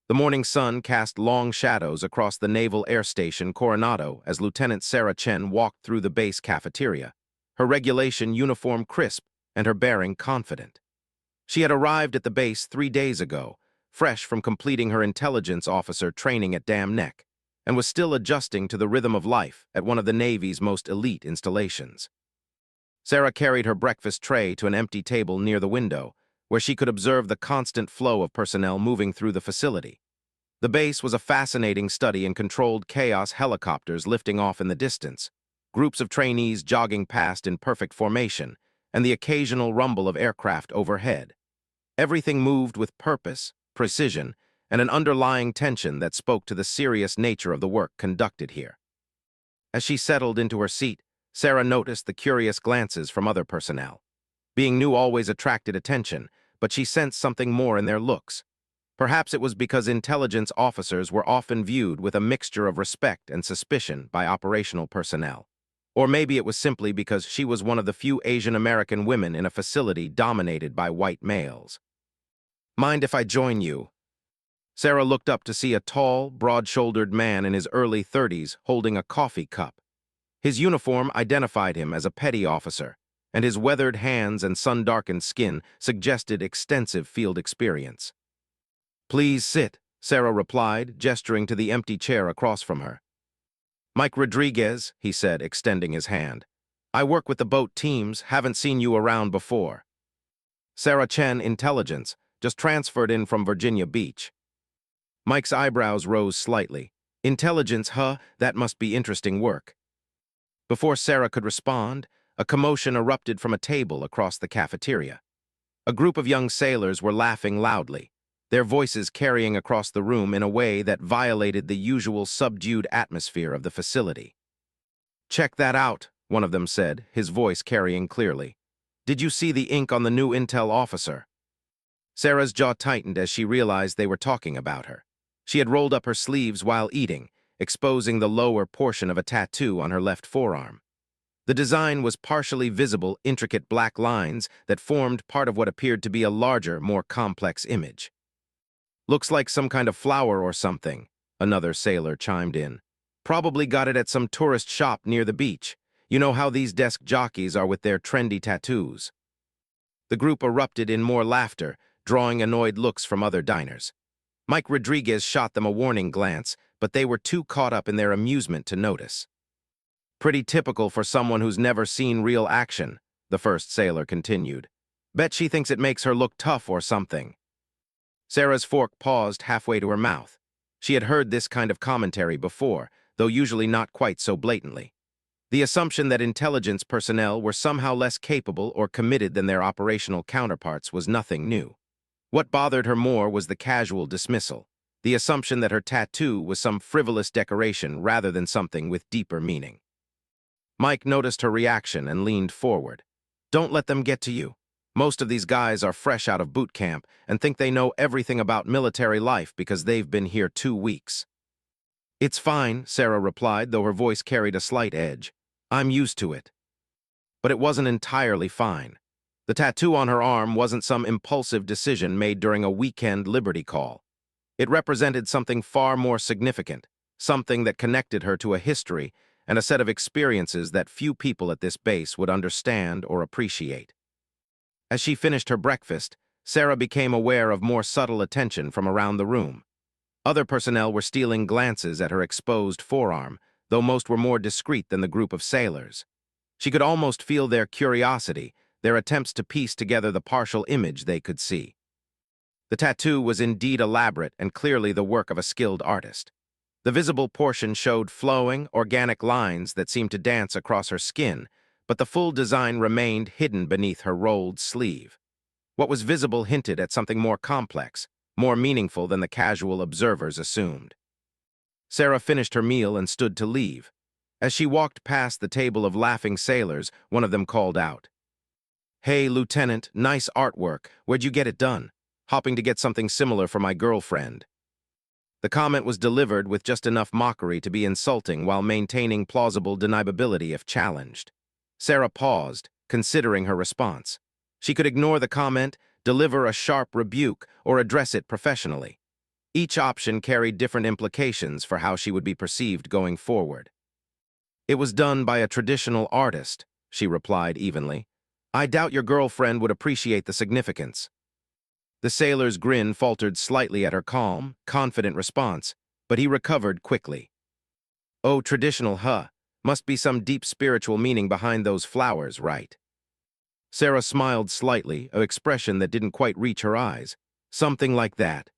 The morning sun cast long shadows across the Naval Air Station Coronado as Lieutenant Sarah Chen walked through the base cafeteria, her regulation uniform crisp and her bearing confident. She had arrived at the base 3 days ago, fresh from completing her intelligence officer training at Dam Neck, and was still adjusting to the rhythm of life at one of the Navy's most elite installations. Sarah carried her breakfast tray to an empty table near the window, where she could observe the constant flow of personnel moving through the facility. The base was a fascinating study in controlled chaos, helicopters lifting off in the distance, groups of trainees jogging past in perfect formation, and the occasional rumble of aircraft overhead. Everything moved with purpose, precision, and an underlying tension that spoke to the serious nature of the work conducted here. As she settled into her seat, Sarah noticed the curious glances from other personnel. Being new always attracted attention, but she sensed something more in their looks. Perhaps it was because intelligence officers were often viewed with a mixture of respect and suspicion by operational personnel. Or maybe it was simply because she was one of the few Asian American women in a facility dominated by white males. "Mind if I join you?" Sarah looked up to see a tall, broad-shouldered man in his early 30s holding a coffee cup. His uniform identified him as a petty officer, and his weathered hands and sun-darkened skin suggested extensive field experience. "Please sit," Sarah replied, gesturing to the empty chair across from her. "Mike Rodriguez," he said, extending his hand. "I work with the boat teams, haven't seen you around before." "Sarah Chen, Intelligence, just transferred in from Virginia Beach." Mike's eyebrows rose slightly. "Intelligence, huh? That must be interesting work." Before Sarah could respond, a commotion erupted from a table across the cafeteria. A group of young sailors were laughing loudly, their voices carrying across the room in a way that violated the usual subdued atmosphere of the facility. "Check that out," one of them said, his voice carrying clearly. "Did you see the ink on the new intel officer?" Sarah's jaw tightened as she realized they were talking about her. She had rolled up her sleeves while eating, exposing the lower portion of a tattoo on her left forearm. The design was partially visible, intricate black lines that formed part of what appeared to be a larger, more complex image. "Looks like some kind of flower or something," another sailor chimed in. "Probably got it at some tourist shop near the beach. You know how these desk jockeys are with their trendy tattoos." The group erupted in more laughter, drawing annoyed looks from other diners. Mike Rodriguez shot them a warning glance, but they were too caught up in their amusement to notice. "Pretty typical for someone who's never seen real action," the first sailor continued. "Bet she thinks it makes her look tough or something." Sarah's fork paused halfway to her mouth. She had heard this kind of commentary before, though usually not quite so blatantly. The assumption that intelligence personnel were somehow less capable or committed than their operational counterparts was nothing new. What bothered her more was the casual dismissal, the assumption that her tattoo was some frivolous decoration rather than something with deeper meaning. Mike noticed her reaction and leaned forward. "Don't let them get to you. Most of these guys are fresh out of boot camp and think they know everything about military life because they've been here 2 weeks. "It's fine," Sarah replied, though her voice carried a slight edge. "I'm used to it." But it wasn't entirely fine. The tattoo on her arm wasn't some impulsive decision made during a weekend Liberty call. It represented something far more significant, something that connected her to a history and a set of experiences that few people at this base would understand or appreciate. As she finished her breakfast, Sarah became aware of more subtle attention from around the room. Other personnel were stealing glances at her exposed forearm, though most were more discreet than the group of sailors. She could almost feel their curiosity, their attempts to piece together the partial image they could see. The tattoo was indeed elaborate and clearly the work of a skilled artist. The visible portion showed flowing, organic lines that seemed to dance across her skin, but the full design remained hidden beneath her rolled sleeve. What was visible hinted at something more complex, more meaningful than the casual observers assumed. Sarah finished her meal and stood to leave. As she walked past the table of laughing sailors, one of them called out, "Hey, Lieutenant, nice artwork. Where'd you get it done? Hopping to get something similar for my girlfriend." The comment was delivered with just enough mockery to be insulting while maintaining plausible deniability if challenged. Sarah paused, considering her response. She could ignore the comment, deliver a sharp rebuke, or address it professionally. Each option carried different implications for how she would be perceived going forward. "It was done by a traditional artist," she replied evenly. "I doubt your girlfriend would appreciate the significance." The sailor's grin faltered slightly at her calm, confident response, but he recovered quickly. "Oh, traditional, huh? Must be some deep spiritual meaning behind those flowers, right?" Sarah smiled slightly, an expression that didn't quite reach her eyes. "Something like that."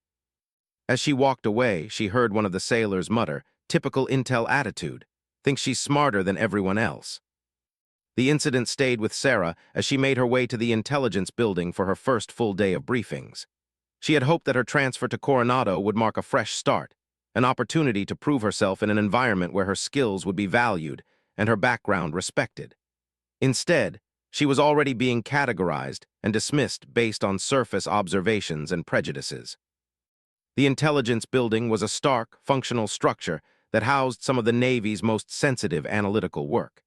As she walked away, she heard one of the sailors mutter, "Typical intel attitude. Thinks she's smarter than everyone else." The incident stayed with Sarah as she made her way to the intelligence building for her first full day of briefings. She had hoped that her transfer to Coronado would mark a fresh start, an opportunity to prove herself in an environment where her skills would be valued and her background respected. Instead, she was already being categorized and dismissed based on surface observations and prejudices. The intelligence building was a stark, functional structure that housed some of the Navy's most sensitive analytical work.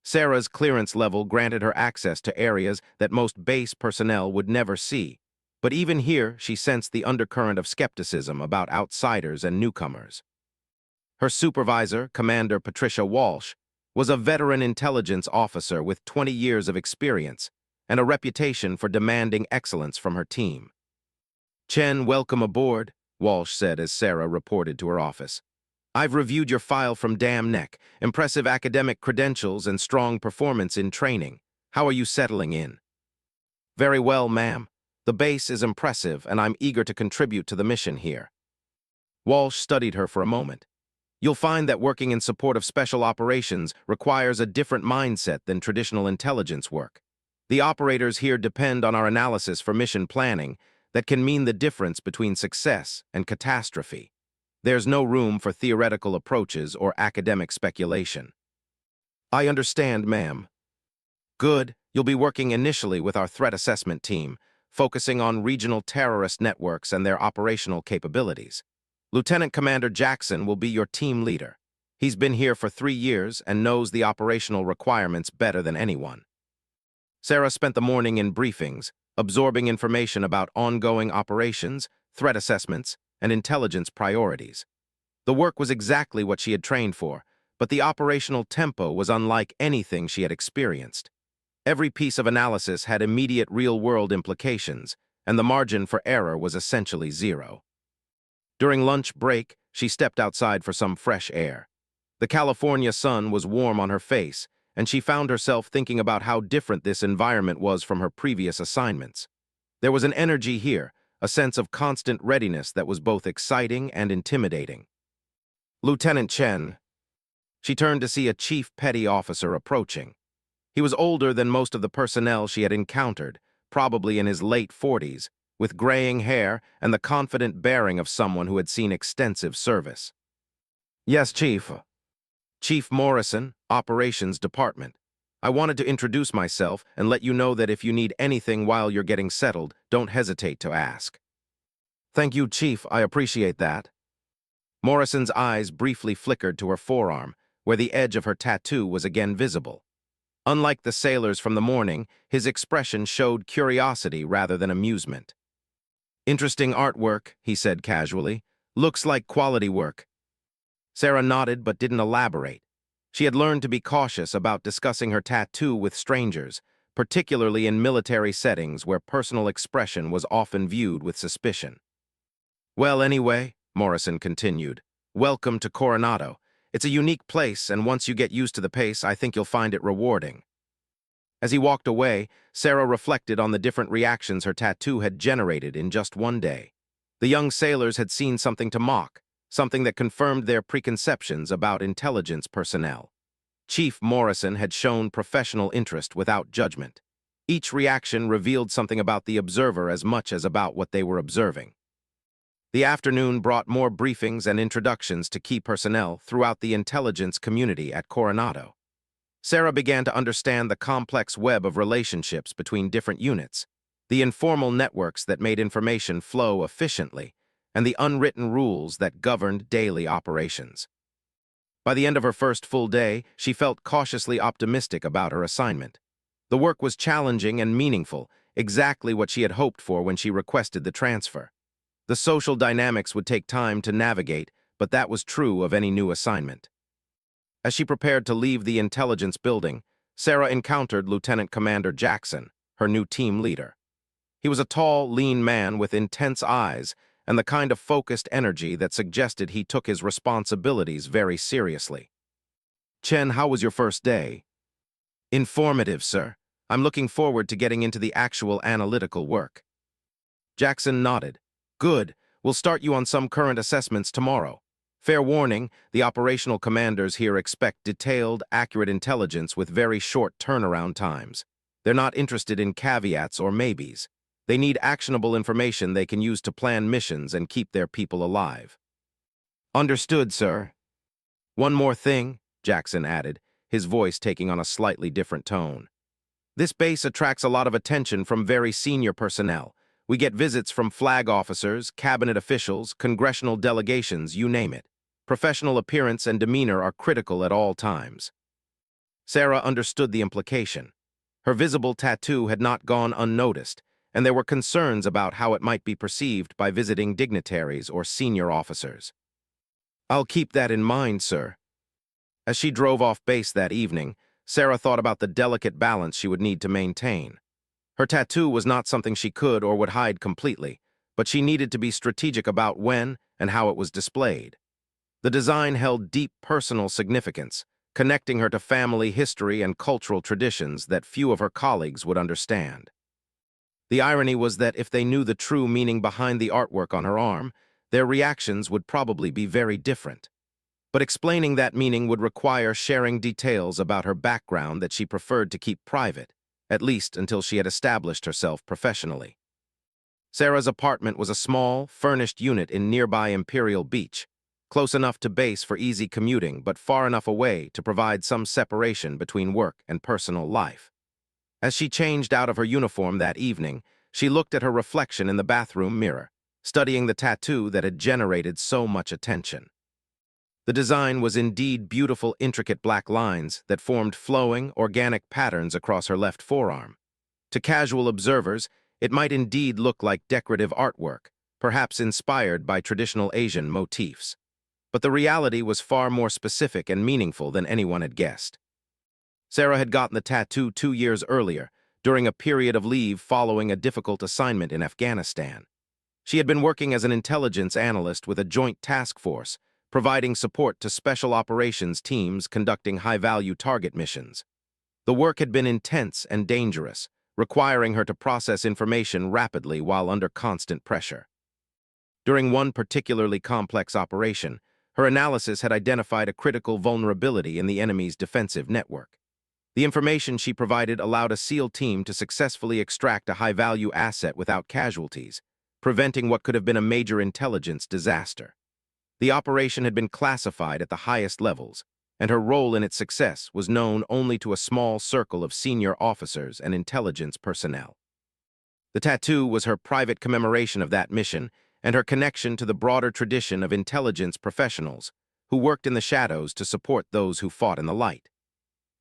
Sarah's clearance level granted her access to areas that most base personnel would never see, but even here she sensed the undercurrent of skepticism about outsiders and newcomers. Her supervisor, Commander Patricia Walsh, was a veteran intelligence officer with 20 years of experience and a reputation for demanding excellence from her team. "Chen, welcome aboard," Walsh said as Sarah reported to her office. "I've reviewed your file from Dam Neck, impressive academic credentials and strong performance in training. How are you settling in?" "Very well, ma'am. The base is impressive, and I'm eager to contribute to the mission here." Walsh studied her for a moment. "You'll find that working in support of special operations requires a different mindset than traditional intelligence work. The operators here depend on our analysis for mission planning that can mean the difference between success and catastrophe. There's no room for theoretical approaches or academic speculation." "I understand, ma'am." "Good. You'll be working initially with our threat assessment team, focusing on regional terrorist networks and their operational capabilities. Lieutenant Commander Jackson will be your team leader. He's been here for 3 years and knows the operational requirements better than anyone." Sarah spent the morning in briefings, absorbing information about ongoing operations, threat assessments, and intelligence priorities. The work was exactly what she had trained for, but the operational tempo was unlike anything she had experienced. Every piece of analysis had immediate real-world implications, and the margin for error was essentially zero. During lunch break, she stepped outside for some fresh air. The California sun was warm on her face, and she found herself thinking about how different this environment was from her previous assignments. There was an energy here, a sense of constant readiness that was both exciting and intimidating. "Lieutenant Chen." She turned to see a chief petty officer approaching. He was older than most of the personnel she had encountered, probably in his late 40s, with graying hair and the confident bearing of someone who had seen extensive service. "Yes, Chief." "Chief Morrison, Operations Department. I wanted to introduce myself and let you know that if you need anything while you're getting settled, don't hesitate to ask." "Thank you, Chief. I appreciate that." Morrison's eyes briefly flickered to her forearm, where the edge of her tattoo was again visible. Unlike the sailors from the morning, his expression showed curiosity rather than amusement. "Interesting artwork," he said casually. "Looks like quality work." Sarah nodded but didn't elaborate. She had learned to be cautious about discussing her tattoo with strangers, particularly in military settings where personal expression was often viewed with suspicion. "Well, anyway," Morrison continued, "welcome to Coronado. It's a unique place, and once you get used to the pace, I think you'll find it rewarding." As he walked away, Sarah reflected on the different reactions her tattoo had generated in just one day. The young sailors had seen something to mock, something that confirmed their preconceptions about intelligence personnel. Chief Morrison had shown professional interest without judgment. Each reaction revealed something about the observer as much as about what they were observing. The afternoon brought more briefings and introductions to key personnel throughout the intelligence community at Coronado. Sarah began to understand the complex web of relationships between different units, the informal networks that made information flow efficiently, and the unwritten rules that governed daily operations. By the end of her first full day, she felt cautiously optimistic about her assignment. The work was challenging and meaningful, exactly what she had hoped for when she requested the transfer. The social dynamics would take time to navigate, but that was true of any new assignment. As she prepared to leave the intelligence building, Sarah encountered Lieutenant Commander Jackson, her new team leader. He was a tall, lean man with intense eyes and the kind of focused energy that suggested he took his responsibilities very seriously. "Chen, how was your first day?" "Informative, sir. I'm looking forward to getting into the actual analytical work." Jackson nodded. "Good. We'll start you on some current assessments tomorrow. Fair warning, the operational commanders here expect detailed, accurate intelligence with very short turnaround times. They're not interested in caveats or maybes. They need actionable information they can use to plan missions and keep their people alive." "Understood, sir." "One more thing," Jackson added, his voice taking on a slightly different tone. "This base attracts a lot of attention from very senior personnel. We get visits from flag officers, cabinet officials, congressional delegations, you name it. Professional appearance and demeanor are critical at all times." Sarah understood the implication. Her visible tattoo had not gone unnoticed, and there were concerns about how it might be perceived by visiting dignitaries or senior officers. "I'll keep that in mind, sir." As she drove off base that evening, Sarah thought about the delicate balance she would need to maintain. Her tattoo was not something she could or would hide completely, but she needed to be strategic about when and how it was displayed. The design held deep personal significance, connecting her to family history and cultural traditions that few of her colleagues would understand. The irony was that if they knew the true meaning behind the artwork on her arm, their reactions would probably be very different. But explaining that meaning would require sharing details about her background that she preferred to keep private, at least until she had established herself professionally. Sarah's apartment was a small, furnished unit in nearby Imperial Beach, close enough to base for easy commuting but far enough away to provide some separation between work and personal life. As she changed out of her uniform that evening, she looked at her reflection in the bathroom mirror, studying the tattoo that had generated so much attention. The design was indeed beautiful, intricate black lines that formed flowing, organic patterns across her left forearm. To casual observers, it might indeed look like decorative artwork, perhaps inspired by traditional Asian motifs. But the reality was far more specific and meaningful than anyone had guessed. Sarah had gotten the tattoo 2 years earlier, during a period of leave following a difficult assignment in Afghanistan. She had been working as an intelligence analyst with a joint task force, providing support to special operations teams conducting high-value target missions. The work had been intense and dangerous, requiring her to process information rapidly while under constant pressure. During one particularly complex operation, her analysis had identified a critical vulnerability in the enemy's defensive network. The information she provided allowed a SEAL team to successfully extract a high-value asset without casualties, preventing what could have been a major intelligence disaster. The operation had been classified at the highest levels, and her role in its success was known only to a small circle of senior officers and intelligence personnel. The tattoo was her private commemoration of that mission and her connection to the broader tradition of intelligence professionals who worked in the shadows to support those who fought in the light.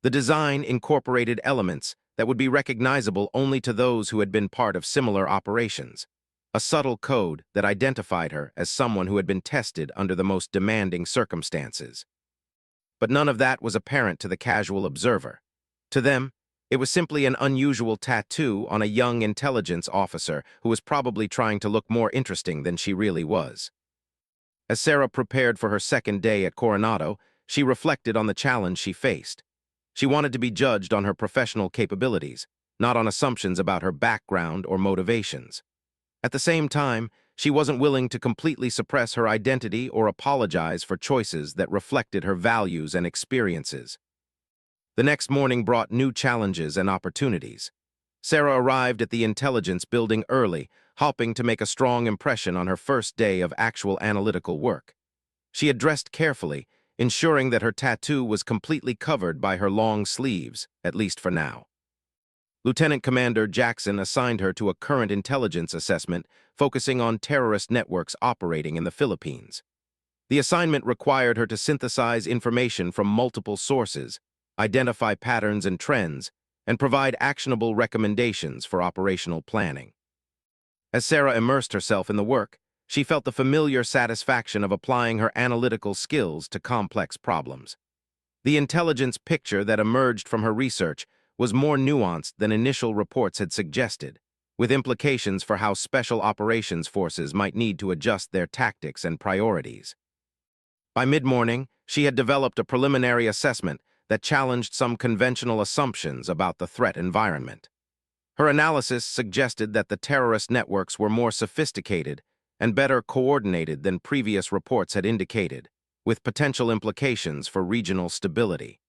The design incorporated elements that would be recognizable only to those who had been part of similar operations, a subtle code that identified her as someone who had been tested under the most demanding circumstances. But none of that was apparent to the casual observer. To them, it was simply an unusual tattoo on a young intelligence officer who was probably trying to look more interesting than she really was. As Sarah prepared for her second day at Coronado, she reflected on the challenge she faced. She wanted to be judged on her professional capabilities, not on assumptions about her background or motivations. At the same time, she wasn't willing to completely suppress her identity or apologize for choices that reflected her values and experiences. The next morning brought new challenges and opportunities. Sarah arrived at the intelligence building early, hoping to make a strong impression on her first day of actual analytical work. She had dressed carefully, ensuring that her tattoo was completely covered by her long sleeves, at least for now. Lieutenant Commander Jackson assigned her to a current intelligence assessment focusing on terrorist networks operating in the Philippines. The assignment required her to synthesize information from multiple sources, identify patterns and trends, and provide actionable recommendations for operational planning. As Sarah immersed herself in the work, She felt the familiar satisfaction of applying her analytical skills to complex problems. The intelligence picture that emerged from her research was more nuanced than initial reports had suggested, with implications for how special operations forces might need to adjust their tactics and priorities. By mid-morning, she had developed a preliminary assessment that challenged some conventional assumptions about the threat environment. Her analysis suggested that the terrorist networks were more sophisticated and better coordinated than previous reports had indicated, with potential implications for regional stability.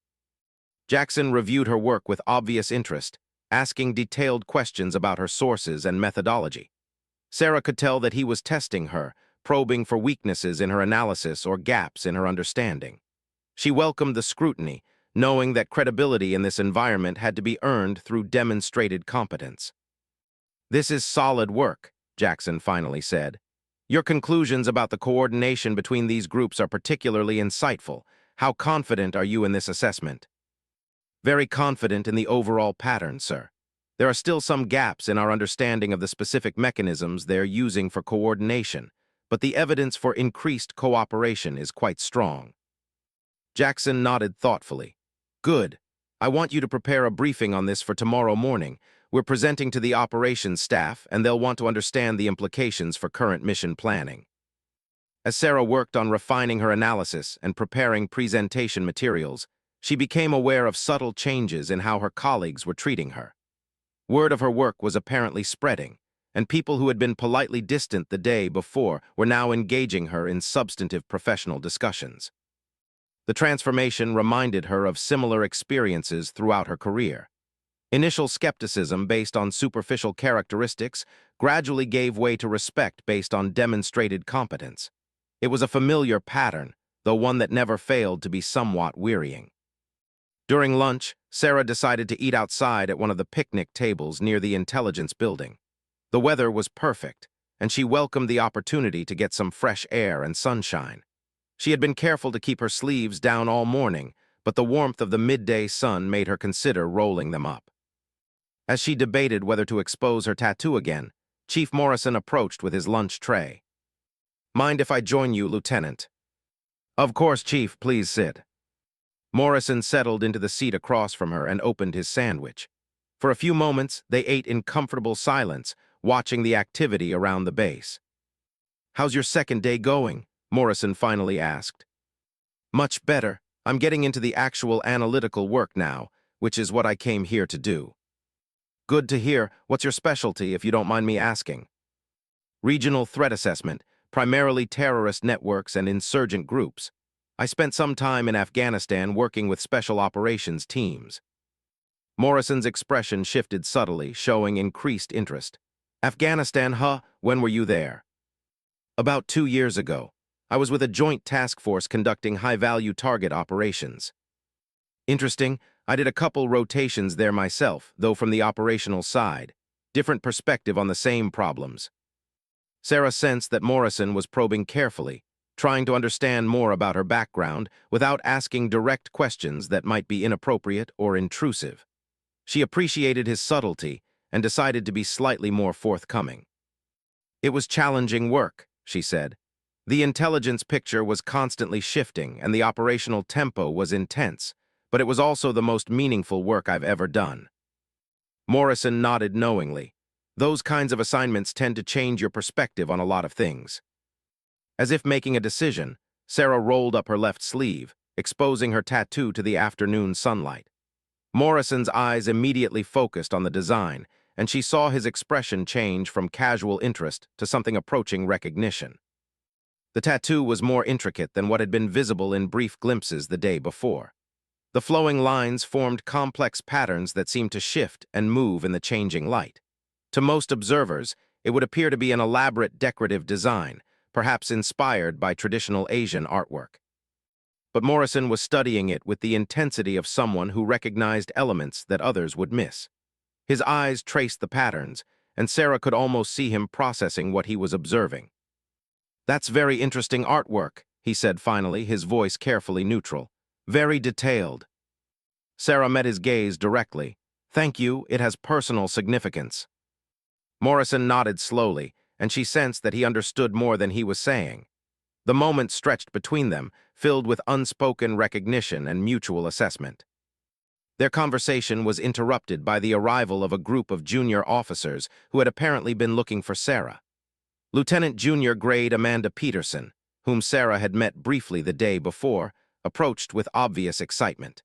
Jackson reviewed her work with obvious interest, asking detailed questions about her sources and methodology. Sarah could tell that he was testing her, probing for weaknesses in her analysis or gaps in her understanding. She welcomed the scrutiny, knowing that credibility in this environment had to be earned through demonstrated competence. "This is solid work," Jackson finally said. "Your conclusions about the coordination between these groups are particularly insightful. How confident are you in this assessment?" "Very confident in the overall pattern, sir. There are still some gaps in our understanding of the specific mechanisms they're using for coordination, but the evidence for increased cooperation is quite strong." Jackson nodded thoughtfully. "Good. I want you to prepare a briefing on this for tomorrow morning. We're presenting to the operations staff, and they'll want to understand the implications for current mission planning." As Sarah worked on refining her analysis and preparing presentation materials, she became aware of subtle changes in how her colleagues were treating her. Word of her work was apparently spreading, and people who had been politely distant the day before were now engaging her in substantive professional discussions. The transformation reminded her of similar experiences throughout her career. Initial skepticism based on superficial characteristics gradually gave way to respect based on demonstrated competence. It was a familiar pattern, though one that never failed to be somewhat wearying. During lunch, Sarah decided to eat outside at one of the picnic tables near the intelligence building. The weather was perfect, and she welcomed the opportunity to get some fresh air and sunshine. She had been careful to keep her sleeves down all morning, but the warmth of the midday sun made her consider rolling them up. As she debated whether to expose her tattoo again, Chief Morrison approached with his lunch tray. "Mind if I join you, Lieutenant?" "Of course, Chief, please sit." Morrison settled into the seat across from her and opened his sandwich. For a few moments, they ate in comfortable silence, watching the activity around the base. "How's your second day going?" Morrison finally asked. "Much better. I'm getting into the actual analytical work now, which is what I came here to do." "Good to hear. What's your specialty, if you don't mind me asking?" "Regional threat assessment, primarily terrorist networks and insurgent groups. I spent some time in Afghanistan working with special operations teams." Morrison's expression shifted subtly, showing increased interest. "Afghanistan, huh? When were you there?" "About 2 years ago. I was with a joint task force conducting high-value target operations." "Interesting. I did a couple rotations there myself, though from the operational side. Different perspective on the same problems." Sarah sensed that Morrison was probing carefully, trying to understand more about her background without asking direct questions that might be inappropriate or intrusive. She appreciated his subtlety and decided to be slightly more forthcoming. "It was challenging work," she said. "The intelligence picture was constantly shifting and the operational tempo was intense, but it was also the most meaningful work I've ever done." Morrison nodded knowingly. Those kinds of assignments tend to change your perspective on a lot of things. As if making a decision, Sarah rolled up her left sleeve, exposing her tattoo to the afternoon sunlight. Morrison's eyes immediately focused on the design, and she saw his expression change from casual interest to something approaching recognition. The tattoo was more intricate than what had been visible in brief glimpses the day before. The flowing lines formed complex patterns that seemed to shift and move in the changing light. To most observers, it would appear to be an elaborate decorative design, perhaps inspired by traditional Asian artwork. But Morrison was studying it with the intensity of someone who recognized elements that others would miss. His eyes traced the patterns, and Sarah could almost see him processing what he was observing. "That's very interesting artwork," he said finally, his voice carefully neutral. "Very detailed." Sarah met his gaze directly. "Thank you, it has personal significance." Morrison nodded slowly, and she sensed that he understood more than he was saying. The moment stretched between them, filled with unspoken recognition and mutual assessment. Their conversation was interrupted by the arrival of a group of junior officers who had apparently been looking for Sarah. Lieutenant Junior Grade Amanda Peterson, whom Sarah had met briefly the day before, approached with obvious excitement.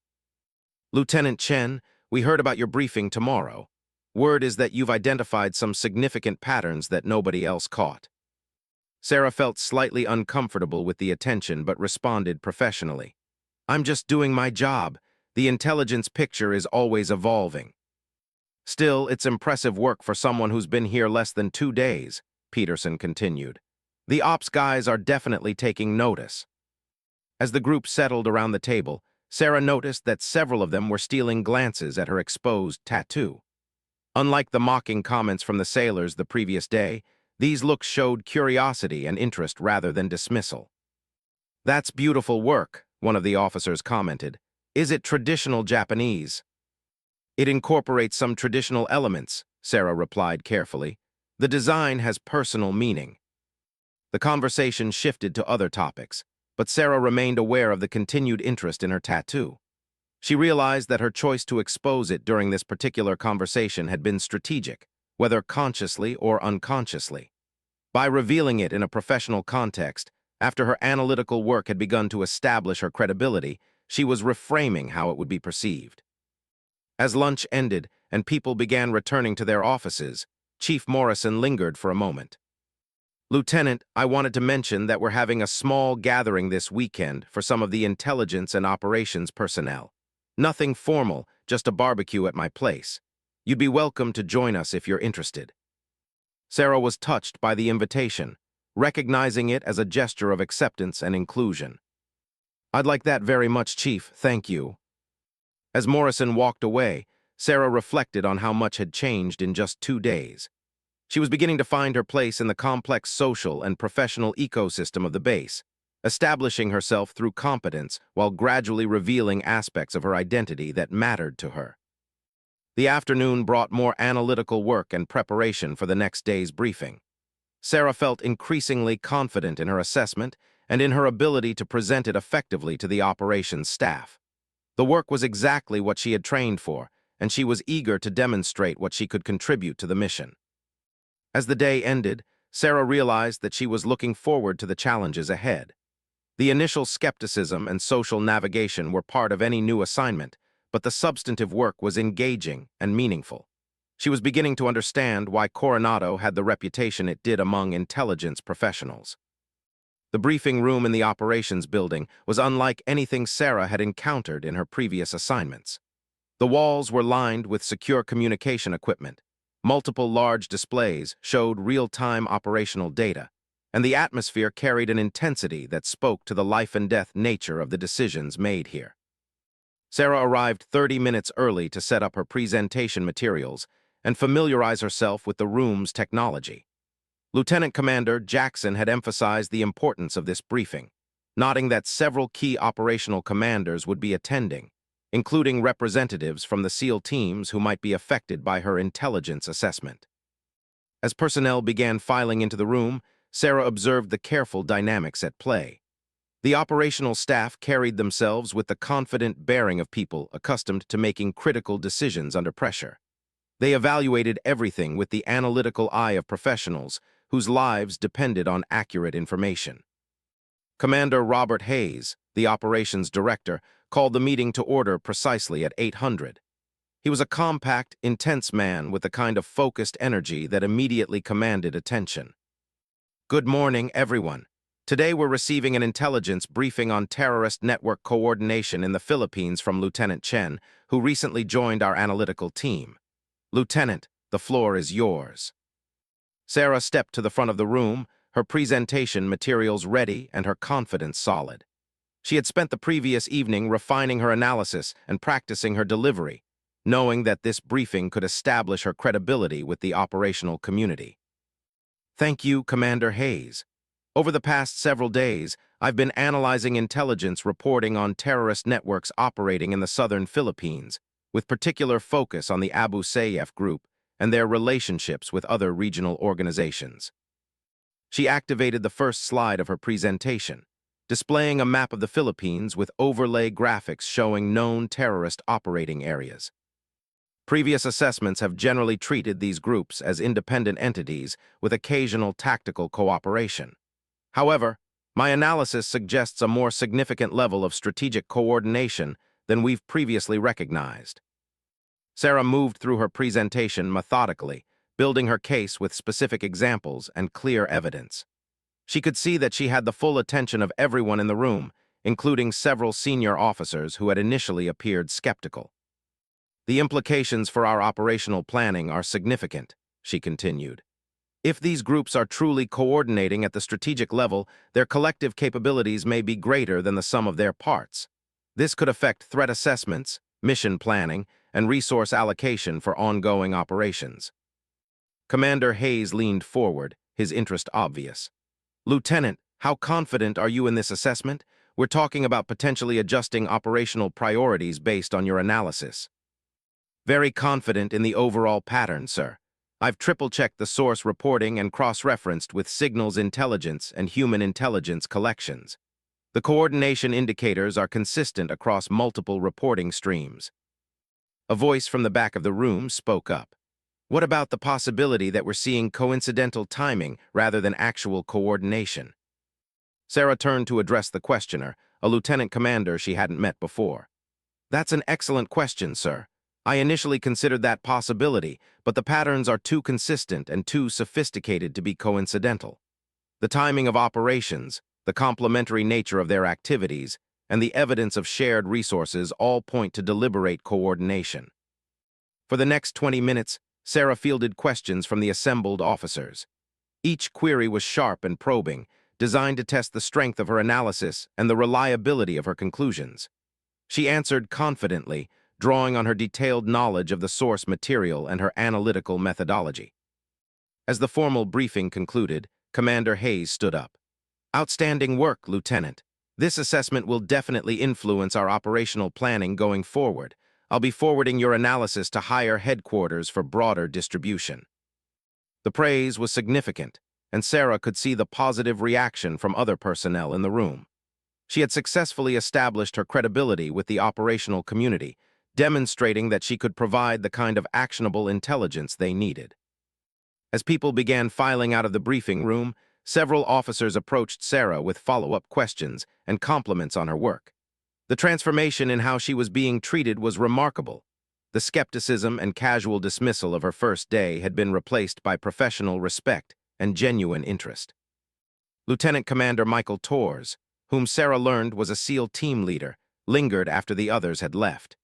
"Lieutenant Chen, we heard about your briefing tomorrow. Word is that you've identified some significant patterns that nobody else caught." Sarah felt slightly uncomfortable with the attention but responded professionally. "I'm just doing my job. The intelligence picture is always evolving." "Still, it's impressive work for someone who's been here less than 2 days," Peterson continued. "The ops guys are definitely taking notice." As the group settled around the table, Sarah noticed that several of them were stealing glances at her exposed tattoo. Unlike the mocking comments from the sailors the previous day, these looks showed curiosity and interest rather than dismissal. "That's beautiful work," one of the officers commented. "Is it traditional Japanese?" "It incorporates some traditional elements," Sarah replied carefully. "The design has personal meaning." The conversation shifted to other topics, but Sarah remained aware of the continued interest in her tattoo. She realized that her choice to expose it during this particular conversation had been strategic, whether consciously or unconsciously. By revealing it in a professional context, after her analytical work had begun to establish her credibility, she was reframing how it would be perceived. As lunch ended and people began returning to their offices, Chief Morrison lingered for a moment. "Lieutenant, I wanted to mention that we're having a small gathering this weekend for some of the intelligence and operations personnel. Nothing formal, just a barbecue at my place. You'd be welcome to join us if you're interested." Sarah was touched by the invitation, recognizing it as a gesture of acceptance and inclusion. "I'd like that very much, Chief, thank you." As Morrison walked away, Sarah reflected on how much had changed in just 2 days. She was beginning to find her place in the complex social and professional ecosystem of the base, establishing herself through competence while gradually revealing aspects of her identity that mattered to her. The afternoon brought more analytical work and preparation for the next day's briefing. Sarah felt increasingly confident in her assessment and in her ability to present it effectively to the operations staff. The work was exactly what she had trained for, and she was eager to demonstrate what she could contribute to the mission. As the day ended, Sarah realized that she was looking forward to the challenges ahead. The initial skepticism and social navigation were part of any new assignment, but the substantive work was engaging and meaningful. She was beginning to understand why Coronado had the reputation it did among intelligence professionals. The briefing room in the operations building was unlike anything Sarah had encountered in her previous assignments. The walls were lined with secure communication equipment. Multiple large displays showed real-time operational data, and the atmosphere carried an intensity that spoke to the life-and-death nature of the decisions made here. Sarah arrived 30 minutes early to set up her presentation materials and familiarize herself with the room's technology. Lieutenant Commander Jackson had emphasized the importance of this briefing, noting that several key operational commanders would be attending, including representatives from the SEAL teams who might be affected by her intelligence assessment. As personnel began filing into the room, Sarah observed the careful dynamics at play. The operational staff carried themselves with the confident bearing of people accustomed to making critical decisions under pressure. They evaluated everything with the analytical eye of professionals whose lives depended on accurate information. Commander Robert Hayes, the operations director, called the meeting to order precisely at 800. He was a compact, intense man with the kind of focused energy that immediately commanded attention. "Good morning, everyone. Today we're receiving an intelligence briefing on terrorist network coordination in the Philippines from Lieutenant Chen, who recently joined our analytical team. Lieutenant, the floor is yours." Sarah stepped to the front of the room, her presentation materials ready and her confidence solid. She had spent the previous evening refining her analysis and practicing her delivery, knowing that this briefing could establish her credibility with the operational community. "Thank you, Commander Hayes. Over the past several days, I've been analyzing intelligence reporting on terrorist networks operating in the southern Philippines, with particular focus on the Abu Sayyaf group and their relationships with other regional organizations. She activated the first slide of her presentation, displaying a map of the Philippines with overlay graphics showing known terrorist operating areas. Previous assessments have generally treated these groups as independent entities with occasional tactical cooperation. However, my analysis suggests a more significant level of strategic coordination than we've previously recognized. Sarah moved through her presentation methodically, building her case with specific examples and clear evidence. She could see that she had the full attention of everyone in the room, including several senior officers who had initially appeared skeptical. The implications for our operational planning are significant, she continued. If these groups are truly coordinating at the strategic level, their collective capabilities may be greater than the sum of their parts. This could affect threat assessments, mission planning, and resource allocation for ongoing operations. Commander Hayes leaned forward, his interest obvious. Lieutenant, how confident are you in this assessment? We're talking about potentially adjusting operational priorities based on your analysis. Very confident in the overall pattern, sir. I've triple-checked the source reporting and cross-referenced with signals intelligence and human intelligence collections. The coordination indicators are consistent across multiple reporting streams. A voice from the back of the room spoke up. What about the possibility that we're seeing coincidental timing rather than actual coordination? Sarah turned to address the questioner, a lieutenant commander she hadn't met before. That's an excellent question, sir. I initially considered that possibility, but the patterns are too consistent and too sophisticated to be coincidental. The timing of operations, the complementary nature of their activities, and the evidence of shared resources all point to deliberate coordination. For the next 20 minutes, Sarah fielded questions from the assembled officers. Each query was sharp and probing, designed to test the strength of her analysis and the reliability of her conclusions. She answered confidently, drawing on her detailed knowledge of the source material and her analytical methodology. As the formal briefing concluded, Commander Hayes stood up. Outstanding work, Lieutenant. This assessment will definitely influence our operational planning going forward. I'll be forwarding your analysis to higher headquarters for broader distribution. The praise was significant, and Sarah could see the positive reaction from other personnel in the room. She had successfully established her credibility with the operational community, demonstrating that she could provide the kind of actionable intelligence they needed. As people began filing out of the briefing room, several officers approached Sarah with follow-up questions and compliments on her work. The transformation in how she was being treated was remarkable. The skepticism and casual dismissal of her first day had been replaced by professional respect and genuine interest. Lieutenant Commander Michael Torres, whom Sarah learned was a SEAL team leader, lingered after the others had left.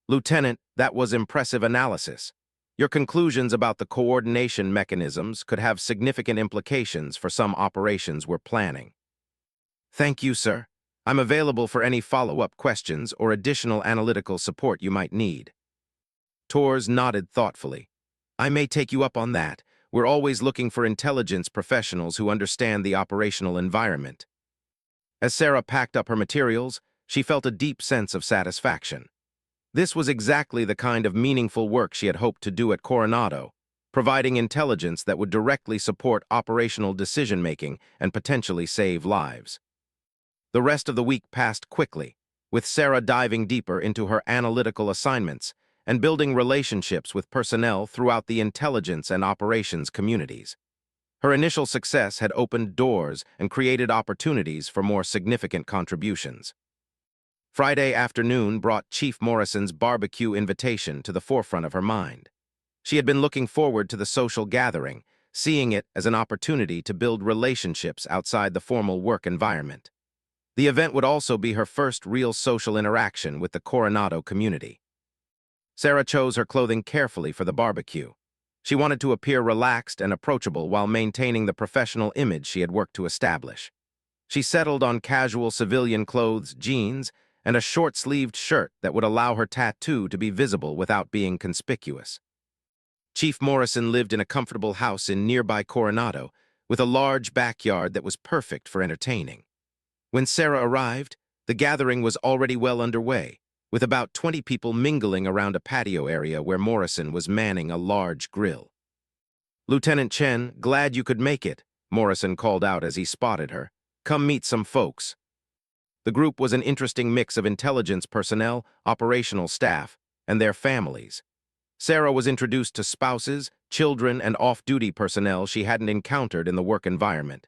Lieutenant, that was impressive analysis. Your conclusions about the coordination mechanisms could have significant implications for some operations we're planning. Thank you, sir. I'm available for any follow-up questions or additional analytical support you might need. Torres nodded thoughtfully. I may take you up on that. We're always looking for intelligence professionals who understand the operational environment. As Sarah packed up her materials, she felt a deep sense of satisfaction. This was exactly the kind of meaningful work she had hoped to do at Coronado, providing intelligence that would directly support operational decision-making and potentially save lives. The rest of the week passed quickly, with Sarah diving deeper into her analytical assignments and building relationships with personnel throughout the intelligence and operations communities. Her initial success had opened doors and created opportunities for more significant contributions. Friday afternoon brought Chief Morrison's barbecue invitation to the forefront of her mind. She had been looking forward to the social gathering, seeing it as an opportunity to build relationships outside the formal work environment. The event would also be her first real social interaction with the Coronado community. Sarah chose her clothing carefully for the barbecue. She wanted to appear relaxed and approachable while maintaining the professional image she had worked to establish. She settled on casual civilian clothes, jeans, and a short-sleeved shirt that would allow her tattoo to be visible without being conspicuous. Chief Morrison lived in a comfortable house in nearby Coronado, with a large backyard that was perfect for entertaining. When Sarah arrived, the gathering was already well underway, with about 20 people mingling around a patio area where Morrison was manning a large grill. Lieutenant Chen, glad you could make it. Morrison called out as he spotted her. "Come meet some folks." The group was an interesting mix of intelligence personnel, operational staff, and their families. Sarah was introduced to spouses, children, and off-duty personnel she hadn't encountered in the work environment.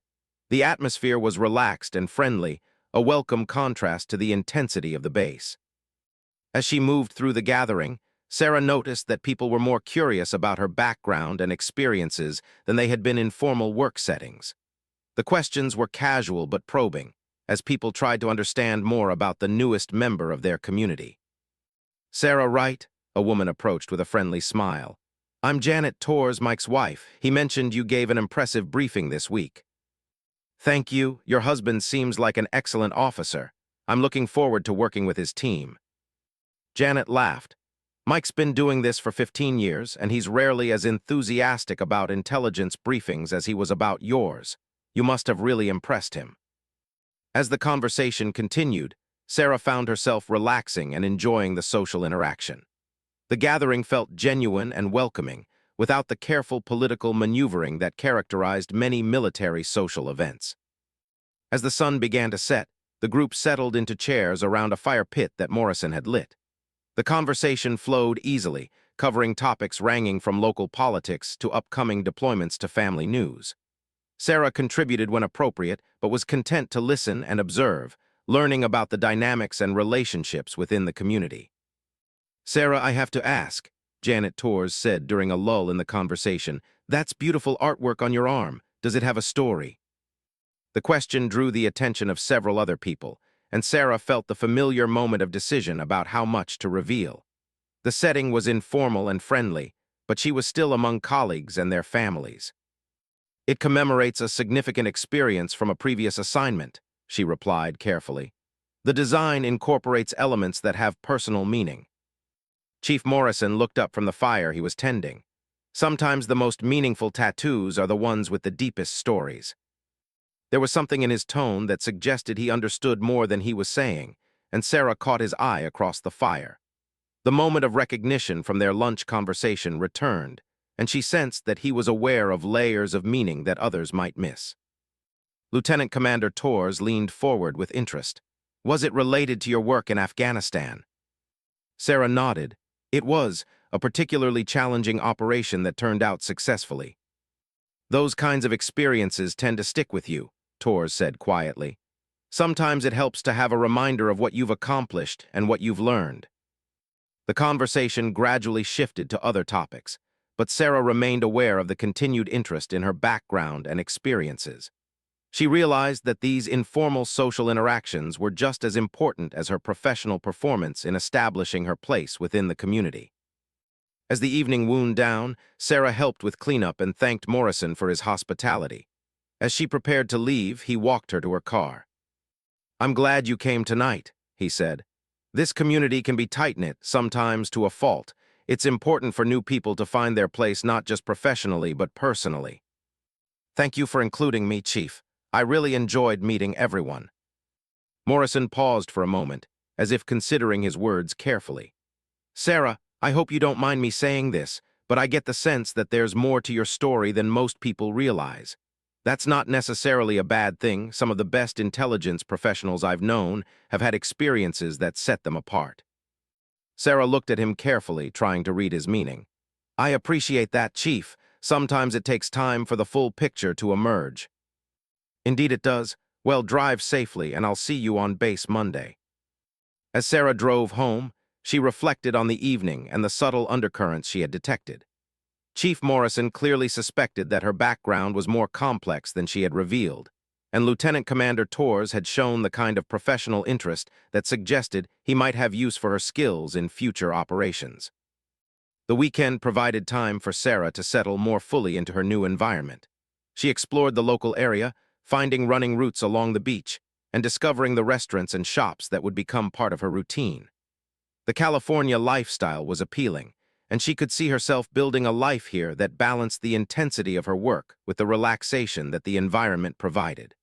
The atmosphere was relaxed and friendly, a welcome contrast to the intensity of the base. As she moved through the gathering, Sarah noticed that people were more curious about her background and experiences than they had been in formal work settings. The questions were casual but probing, as people tried to understand more about the newest member of their community. "Sarah Wright," a woman approached with a friendly smile. "I'm Janet Torres, Mike's wife. He mentioned you gave an impressive briefing this week." "Thank you. Your husband seems like an excellent officer. I'm looking forward to working with his team." Janet laughed. "Mike's been doing this for 15 years, and he's rarely as enthusiastic about intelligence briefings as he was about yours. You must have really impressed him." As the conversation continued, Sarah found herself relaxing and enjoying the social interaction. The gathering felt genuine and welcoming, without the careful political maneuvering that characterized many military social events. As the sun began to set, the group settled into chairs around a fire pit that Morrison had lit. The conversation flowed easily, covering topics ranging from local politics to upcoming deployments to family news. Sarah contributed when appropriate, but was content to listen and observe, learning about the dynamics and relationships within the community. "Sarah, I have to ask," Janet Torres said during a lull in the conversation, "that's beautiful artwork on your arm. Does it have a story?" The question drew the attention of several other people, and Sarah felt the familiar moment of decision about how much to reveal. The setting was informal and friendly, but she was still among colleagues and their families. "It commemorates a significant experience from a previous assignment," she replied carefully. "The design incorporates elements that have personal meaning." Chief Morrison looked up from the fire he was tending. Sometimes the most meaningful tattoos are the ones with the deepest stories. There was something in his tone that suggested he understood more than he was saying, and Sarah caught his eye across the fire. The moment of recognition from their lunch conversation returned, and she sensed that he was aware of layers of meaning that others might miss. Lieutenant Commander Torres leaned forward with interest. "Was it related to your work in Afghanistan?" Sarah nodded. "It was a particularly challenging operation that turned out successfully." "Those kinds of experiences tend to stick with you," Torres said quietly. "Sometimes it helps to have a reminder of what you've accomplished and what you've learned." The conversation gradually shifted to other topics, but Sarah remained aware of the continued interest in her background and experiences. She realized that these informal social interactions were just as important as her professional performance in establishing her place within the community. As the evening wound down, Sarah helped with cleanup and thanked Morrison for his hospitality. As she prepared to leave, he walked her to her car. "I'm glad you came tonight," he said. "This community can be tight-knit, sometimes to a fault. It's important for new people to find their place not just professionally, but personally." "Thank you for including me, Chief. I really enjoyed meeting everyone." Morrison paused for a moment, as if considering his words carefully. "Sarah, I hope you don't mind me saying this, but I get the sense that there's more to your story than most people realize. That's not necessarily a bad thing. Some of the best intelligence professionals I've known have had experiences that set them apart." Sarah looked at him carefully, trying to read his meaning. "I appreciate that, Chief. Sometimes it takes time for the full picture to emerge." "Indeed it does. Well, drive safely, and I'll see you on base Monday." As Sarah drove home, she reflected on the evening and the subtle undercurrents she had detected. Chief Morrison clearly suspected that her background was more complex than she had revealed, and Lieutenant Commander Torres had shown the kind of professional interest that suggested he might have use for her skills in future operations. The weekend provided time for Sarah to settle more fully into her new environment. She explored the local area, finding running routes along the beach, and discovering the restaurants and shops that would become part of her routine. The California lifestyle was appealing, and she could see herself building a life here that balanced the intensity of her work with the relaxation that the environment provided.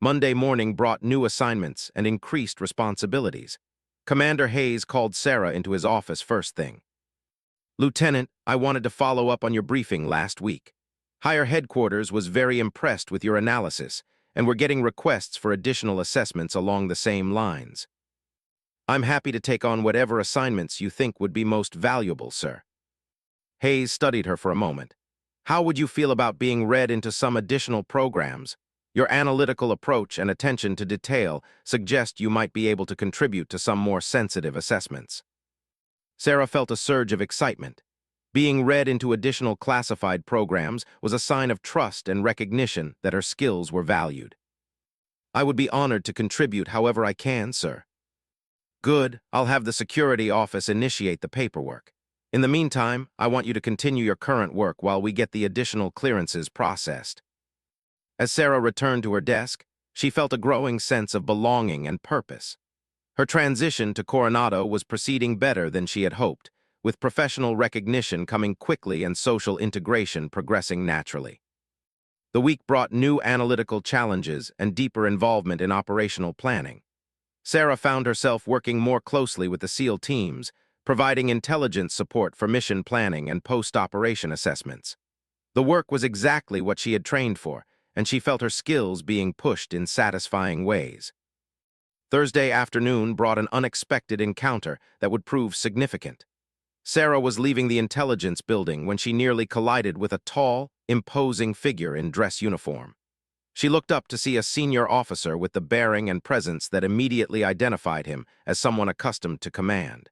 Monday morning brought new assignments and increased responsibilities. Commander Hayes called Sarah into his office first thing. "Lieutenant, I wanted to follow up on your briefing last week." Higher headquarters was very impressed with your analysis, and we're getting requests for additional assessments along the same lines. I'm happy to take on whatever assignments you think would be most valuable, sir. Hayes studied her for a moment. How would you feel about being read into some additional programs? Your analytical approach and attention to detail suggest you might be able to contribute to some more sensitive assessments. Sarah felt a surge of excitement. Being read into additional classified programs was a sign of trust and recognition that her skills were valued. I would be honored to contribute however I can, sir. Good, I'll have the security office initiate the paperwork. In the meantime, I want you to continue your current work while we get the additional clearances processed. As Sarah returned to her desk, she felt a growing sense of belonging and purpose. Her transition to Coronado was proceeding better than she had hoped, with professional recognition coming quickly and social integration progressing naturally. The week brought new analytical challenges and deeper involvement in operational planning. Sarah found herself working more closely with the SEAL teams, providing intelligence support for mission planning and post-operation assessments. The work was exactly what she had trained for, and she felt her skills being pushed in satisfying ways. Thursday afternoon brought an unexpected encounter that would prove significant. Sarah was leaving the intelligence building when she nearly collided with a tall, imposing figure in dress uniform. She looked up to see a senior officer with the bearing and presence that immediately identified him as someone accustomed to command.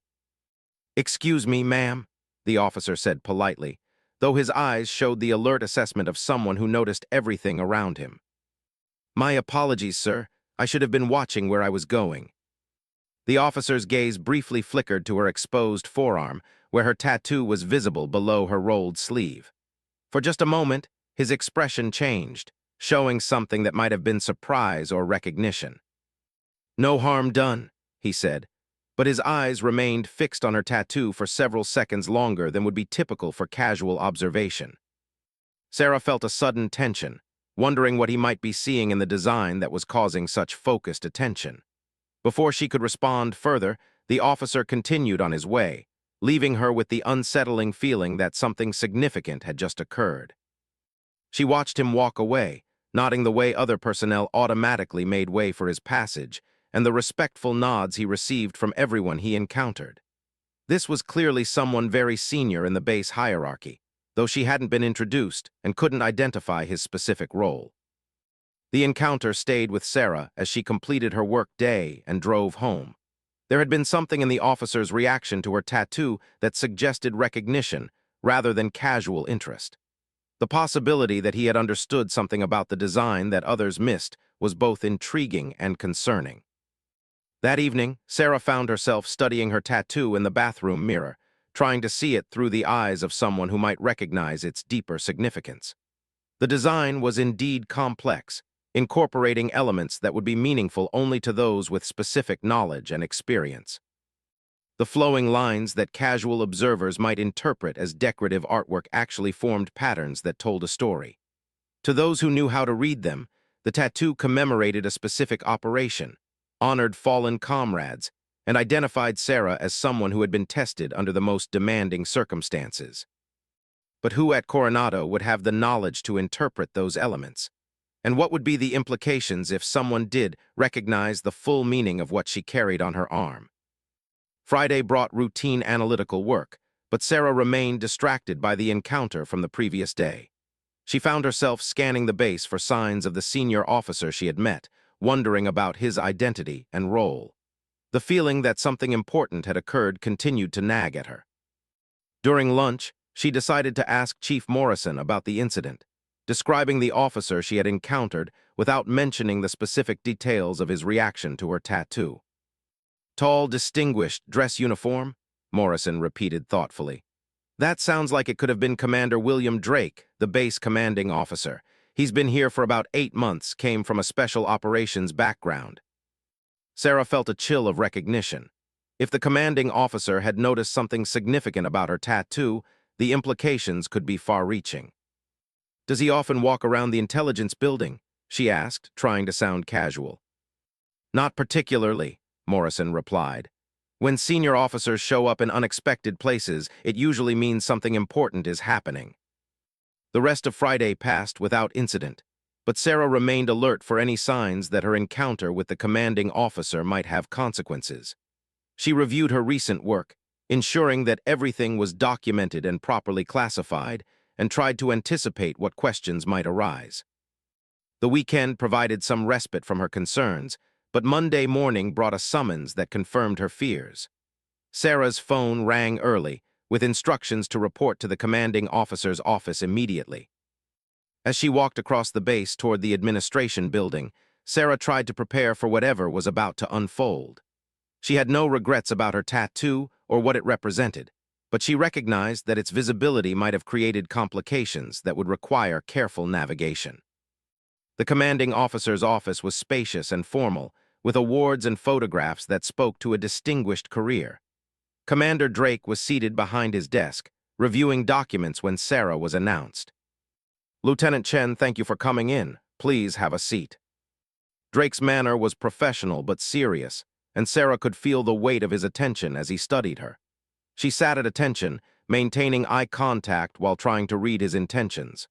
"Excuse me, ma'am," the officer said politely, though his eyes showed the alert assessment of someone who noticed everything around him. "My apologies, sir. I should have been watching where I was going." The officer's gaze briefly flickered to her exposed forearm, where her tattoo was visible below her rolled sleeve. For just a moment, his expression changed, showing something that might have been surprise or recognition. "No harm done," he said, but his eyes remained fixed on her tattoo for several seconds longer than would be typical for casual observation. Sarah felt a sudden tension, wondering what he might be seeing in the design that was causing such focused attention. Before she could respond further, the officer continued on his way, leaving her with the unsettling feeling that something significant had just occurred. She watched him walk away, nodding the way other personnel automatically made way for his passage, and the respectful nods he received from everyone he encountered. This was clearly someone very senior in the base hierarchy, though she hadn't been introduced and couldn't identify his specific role. The encounter stayed with Sarah as she completed her work day and drove home. There had been something in the officer's reaction to her tattoo that suggested recognition rather than casual interest. The possibility that he had understood something about the design that others missed was both intriguing and concerning. That evening, Sarah found herself studying her tattoo in the bathroom mirror, trying to see it through the eyes of someone who might recognize its deeper significance. The design was indeed complex, incorporating elements that would be meaningful only to those with specific knowledge and experience. The flowing lines that casual observers might interpret as decorative artwork actually formed patterns that told a story. To those who knew how to read them, the tattoo commemorated a specific operation, honored fallen comrades, and identified Sarah as someone who had been tested under the most demanding circumstances. But who at Coronado would have the knowledge to interpret those elements? And what would be the implications if someone did recognize the full meaning of what she carried on her arm? Friday brought routine analytical work, but Sarah remained distracted by the encounter from the previous day. She found herself scanning the base for signs of the senior officer she had met, wondering about his identity and role. The feeling that something important had occurred continued to nag at her. During lunch, she decided to ask Chief Morrison about the incident, describing the officer she had encountered without mentioning the specific details of his reaction to her tattoo. "Tall, distinguished, dress uniform," Morrison repeated thoughtfully. "That sounds like it could have been Commander William Drake, the base commanding officer. He's been here for about 8 months, came from a special operations background." Sarah felt a chill of recognition. If the commanding officer had noticed something significant about her tattoo, the implications could be far-reaching. "Does he often walk around the intelligence building?" she asked, trying to sound casual. "Not particularly," Morrison replied. "When senior officers show up in unexpected places, it usually means something important is happening." The rest of Friday passed without incident, but Sarah remained alert for any signs that her encounter with the commanding officer might have consequences. She reviewed her recent work, ensuring that everything was documented and properly classified, and tried to anticipate what questions might arise. The weekend provided some respite from her concerns, but Monday morning brought a summons that confirmed her fears. Sarah's phone rang early, with instructions to report to the commanding officer's office immediately. As she walked across the base toward the administration building, Sarah tried to prepare for whatever was about to unfold. She had no regrets about her tattoo or what it represented, but she recognized that its visibility might have created complications that would require careful navigation. The commanding officer's office was spacious and formal, with awards and photographs that spoke to a distinguished career. Commander Drake was seated behind his desk, reviewing documents when Sarah was announced. "Lieutenant Chen, thank you for coming in. Please have a seat." Drake's manner was professional but serious, and Sarah could feel the weight of his attention as he studied her. She sat at attention, maintaining eye contact while trying to read his intentions.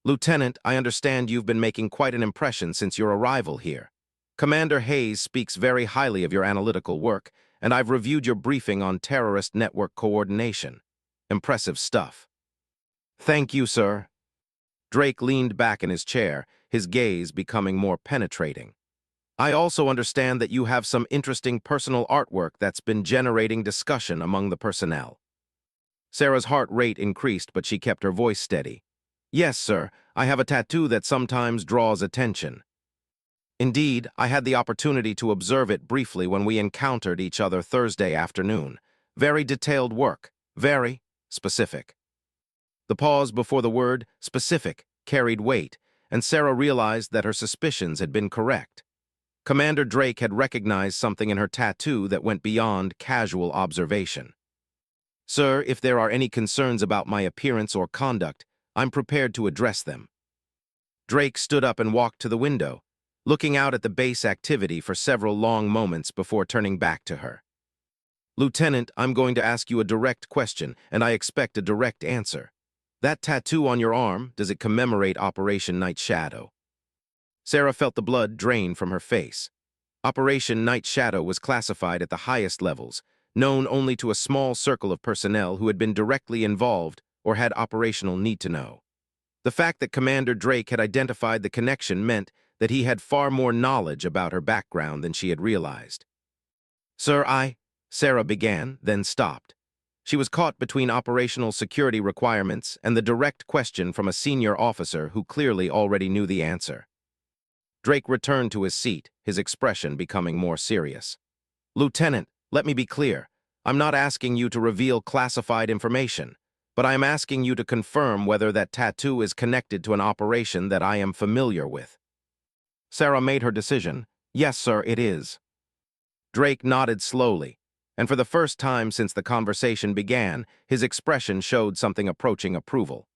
"Lieutenant, I understand you've been making quite an impression since your arrival here. Commander Hayes speaks very highly of your analytical work, and I've reviewed your briefing on terrorist network coordination. Impressive stuff." "Thank you, sir." Drake leaned back in his chair, his gaze becoming more penetrating. "I also understand that you have some interesting personal artwork that's been generating discussion among the personnel." Sarah's heart rate increased, but she kept her voice steady. "Yes, sir, I have a tattoo that sometimes draws attention." "Indeed, I had the opportunity to observe it briefly when we encountered each other Thursday afternoon. Very detailed work, very specific." The pause before the word specific carried weight, and Sarah realized that her suspicions had been correct. Commander Drake had recognized something in her tattoo that went beyond casual observation. "Sir, if there are any concerns about my appearance or conduct, I'm prepared to address them." Drake stood up and walked to the window, looking out at the base activity for several long moments before turning back to her. "Lieutenant, I'm going to ask you a direct question, and I expect a direct answer. That tattoo on your arm, does it commemorate Operation Night Shadow?" Sarah felt the blood drain from her face. Operation Night Shadow was classified at the highest levels, known only to a small circle of personnel who had been directly involved or had operational need to know. The fact that Commander Drake had identified the connection meant that he had far more knowledge about her background than she had realized. "Sir, Sarah began, then stopped. She was caught between operational security requirements and the direct question from a senior officer who clearly already knew the answer. Drake returned to his seat, his expression becoming more serious. "Lieutenant, let me be clear. I'm not asking you to reveal classified information, but I am asking you to confirm whether that tattoo is connected to an operation that I am familiar with." Sarah made her decision. "Yes, sir, it is." Drake nodded slowly, and for the first time since the conversation began, his expression showed something approaching approval.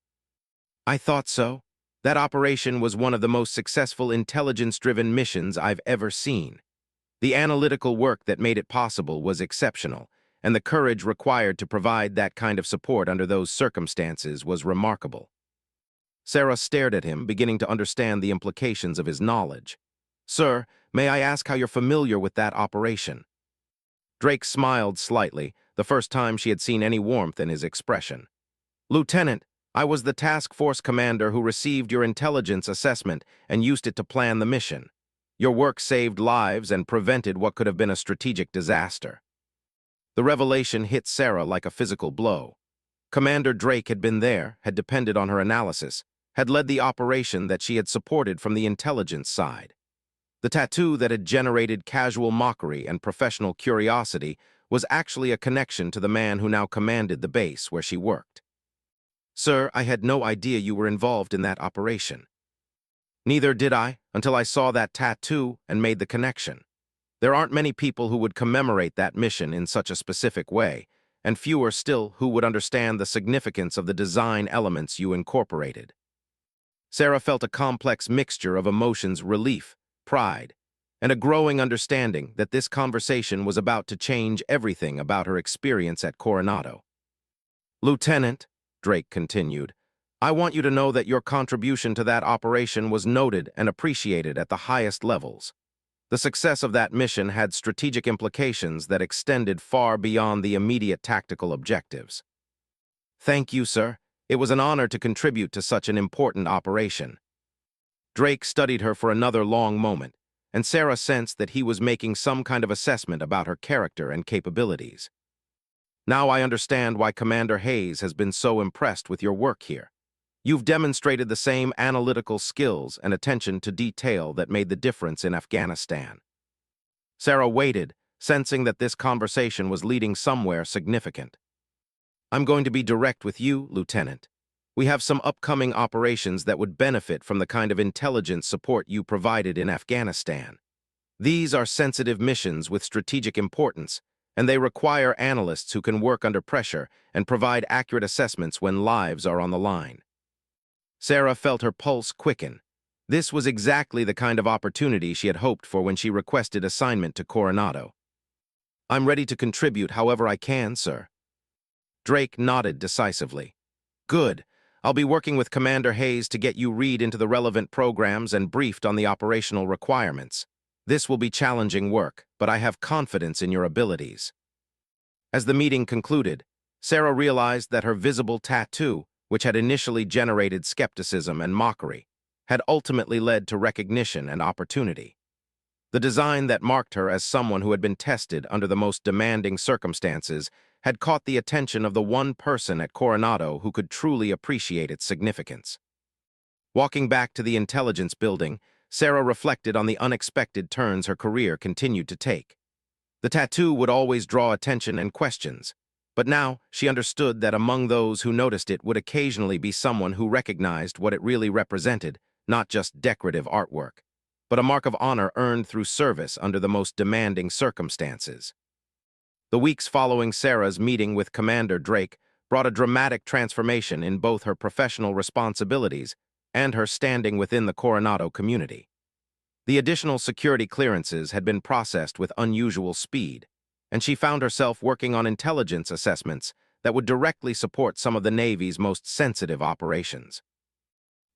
"I thought so. That operation was one of the most successful intelligence-driven missions I've ever seen. The analytical work that made it possible was exceptional, and the courage required to provide that kind of support under those circumstances was remarkable." Sarah stared at him, beginning to understand the implications of his knowledge. "Sir, may I ask how you're familiar with that operation?" Drake smiled slightly, the first time she had seen any warmth in his expression. "Lieutenant, I was the task force commander who received your intelligence assessment and used it to plan the mission. Your work saved lives and prevented what could have been a strategic disaster." The revelation hit Sarah like a physical blow. Commander Drake had been there, had depended on her analysis, had led the operation that she had supported from the intelligence side. The tattoo that had generated casual mockery and professional curiosity was actually a connection to the man who now commanded the base where she worked. "Sir, I had no idea you were involved in that operation." "Neither did I, until I saw that tattoo and made the connection. There aren't many people who would commemorate that mission in such a specific way, and fewer still who would understand the significance of the design elements you incorporated." Sarah felt a complex mixture of emotions: relief, pride, and a growing understanding that this conversation was about to change everything about her experience at Coronado. "Lieutenant," Drake continued, I want you to know that your contribution to that operation was noted and appreciated at the highest levels. The success of that mission had strategic implications that extended far beyond the immediate tactical objectives. Thank you, sir. It was an honor to contribute to such an important operation. Drake studied her for another long moment, and Sarah sensed that he was making some kind of assessment about her character and capabilities. Now I understand why Commander Hayes has been so impressed with your work here. You've demonstrated the same analytical skills and attention to detail that made the difference in Afghanistan. Sarah waited, sensing that this conversation was leading somewhere significant. I'm going to be direct with you, Lieutenant. We have some upcoming operations that would benefit from the kind of intelligence support you provided in Afghanistan. These are sensitive missions with strategic importance, and they require analysts who can work under pressure and provide accurate assessments when lives are on the line. Sarah felt her pulse quicken. This was exactly the kind of opportunity she had hoped for when she requested assignment to Coronado. I'm ready to contribute however I can, sir. Drake nodded decisively. Good. I'll be working with Commander Hayes to get you read into the relevant programs and briefed on the operational requirements. This will be challenging work, but I have confidence in your abilities. As the meeting concluded, Sarah realized that her visible tattoo, which had initially generated skepticism and mockery, had ultimately led to recognition and opportunity. The design that marked her as someone who had been tested under the most demanding circumstances had caught the attention of the one person at Coronado who could truly appreciate its significance. Walking back to the intelligence building, Sarah reflected on the unexpected turns her career continued to take. The tattoo would always draw attention and questions, but now she understood that among those who noticed it would occasionally be someone who recognized what it really represented, not just decorative artwork, but a mark of honor earned through service under the most demanding circumstances. The weeks following Sarah's meeting with Commander Drake brought a dramatic transformation in both her professional responsibilities and her standing within the Coronado community. The additional security clearances had been processed with unusual speed, and she found herself working on intelligence assessments that would directly support some of the Navy's most sensitive operations.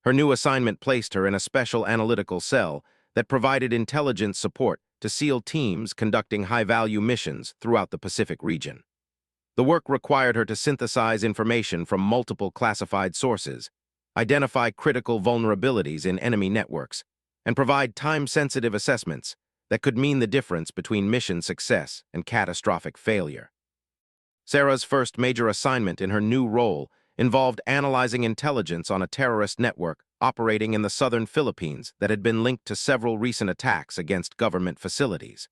Her new assignment placed her in a special analytical cell that provided intelligence support to SEAL teams conducting high-value missions throughout the Pacific region. The work required her to synthesize information from multiple classified sources, identify critical vulnerabilities in enemy networks, and provide time-sensitive assessments that could mean the difference between mission success and catastrophic failure. Sarah's first major assignment in her new role involved analyzing intelligence on a terrorist network operating in the southern Philippines that had been linked to several recent attacks against government facilities.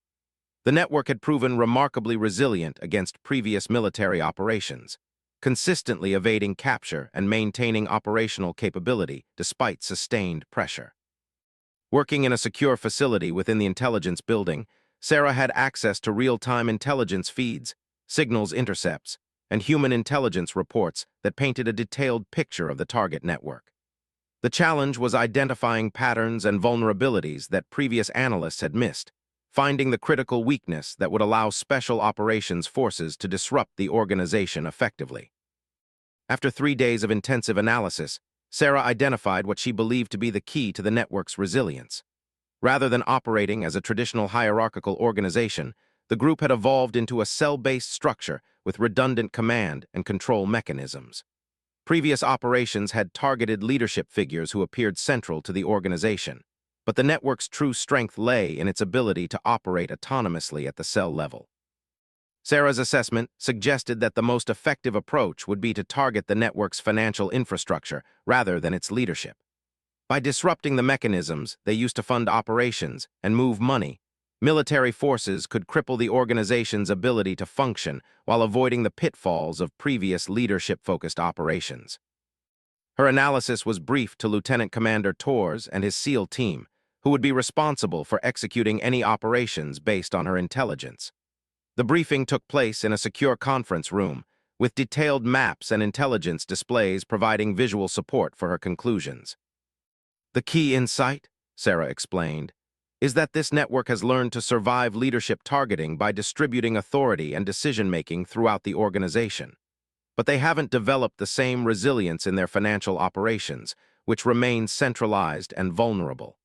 The network had proven remarkably resilient against previous military operations, consistently evading capture and maintaining operational capability despite sustained pressure. Working in a secure facility within the intelligence building, Sarah had access to real-time intelligence feeds, signals intercepts, and human intelligence reports that painted a detailed picture of the target network. The challenge was identifying patterns and vulnerabilities that previous analysts had missed, finding the critical weakness that would allow special operations forces to disrupt the organization effectively. After 3 days of intensive analysis, Sarah identified what she believed to be the key to the network's resilience. Rather than operating as a traditional hierarchical organization, the group had evolved into a cell-based structure with redundant command and control mechanisms. Previous operations had targeted leadership figures who appeared central to the organization, but the network's true strength lay in its ability to operate autonomously at the cell level. Sarah's assessment suggested that the most effective approach would be to target the network's financial infrastructure rather than its leadership. By disrupting the mechanisms they used to fund operations and move money, military forces could cripple the organization's ability to function while avoiding the pitfalls of previous leadership-focused operations. Her analysis was briefed to Lieutenant Commander Torres and his SEAL team, who would be responsible for executing any operations based on her intelligence. The briefing took place in a secure conference room, with detailed maps and intelligence displays providing visual support for her conclusions. The key insight, Sarah explained, is that this network has learned to survive leadership targeting by distributing authority and decision-making throughout the organization. but they haven't developed the same resilience in their financial operations, which remain centralized and vulnerable.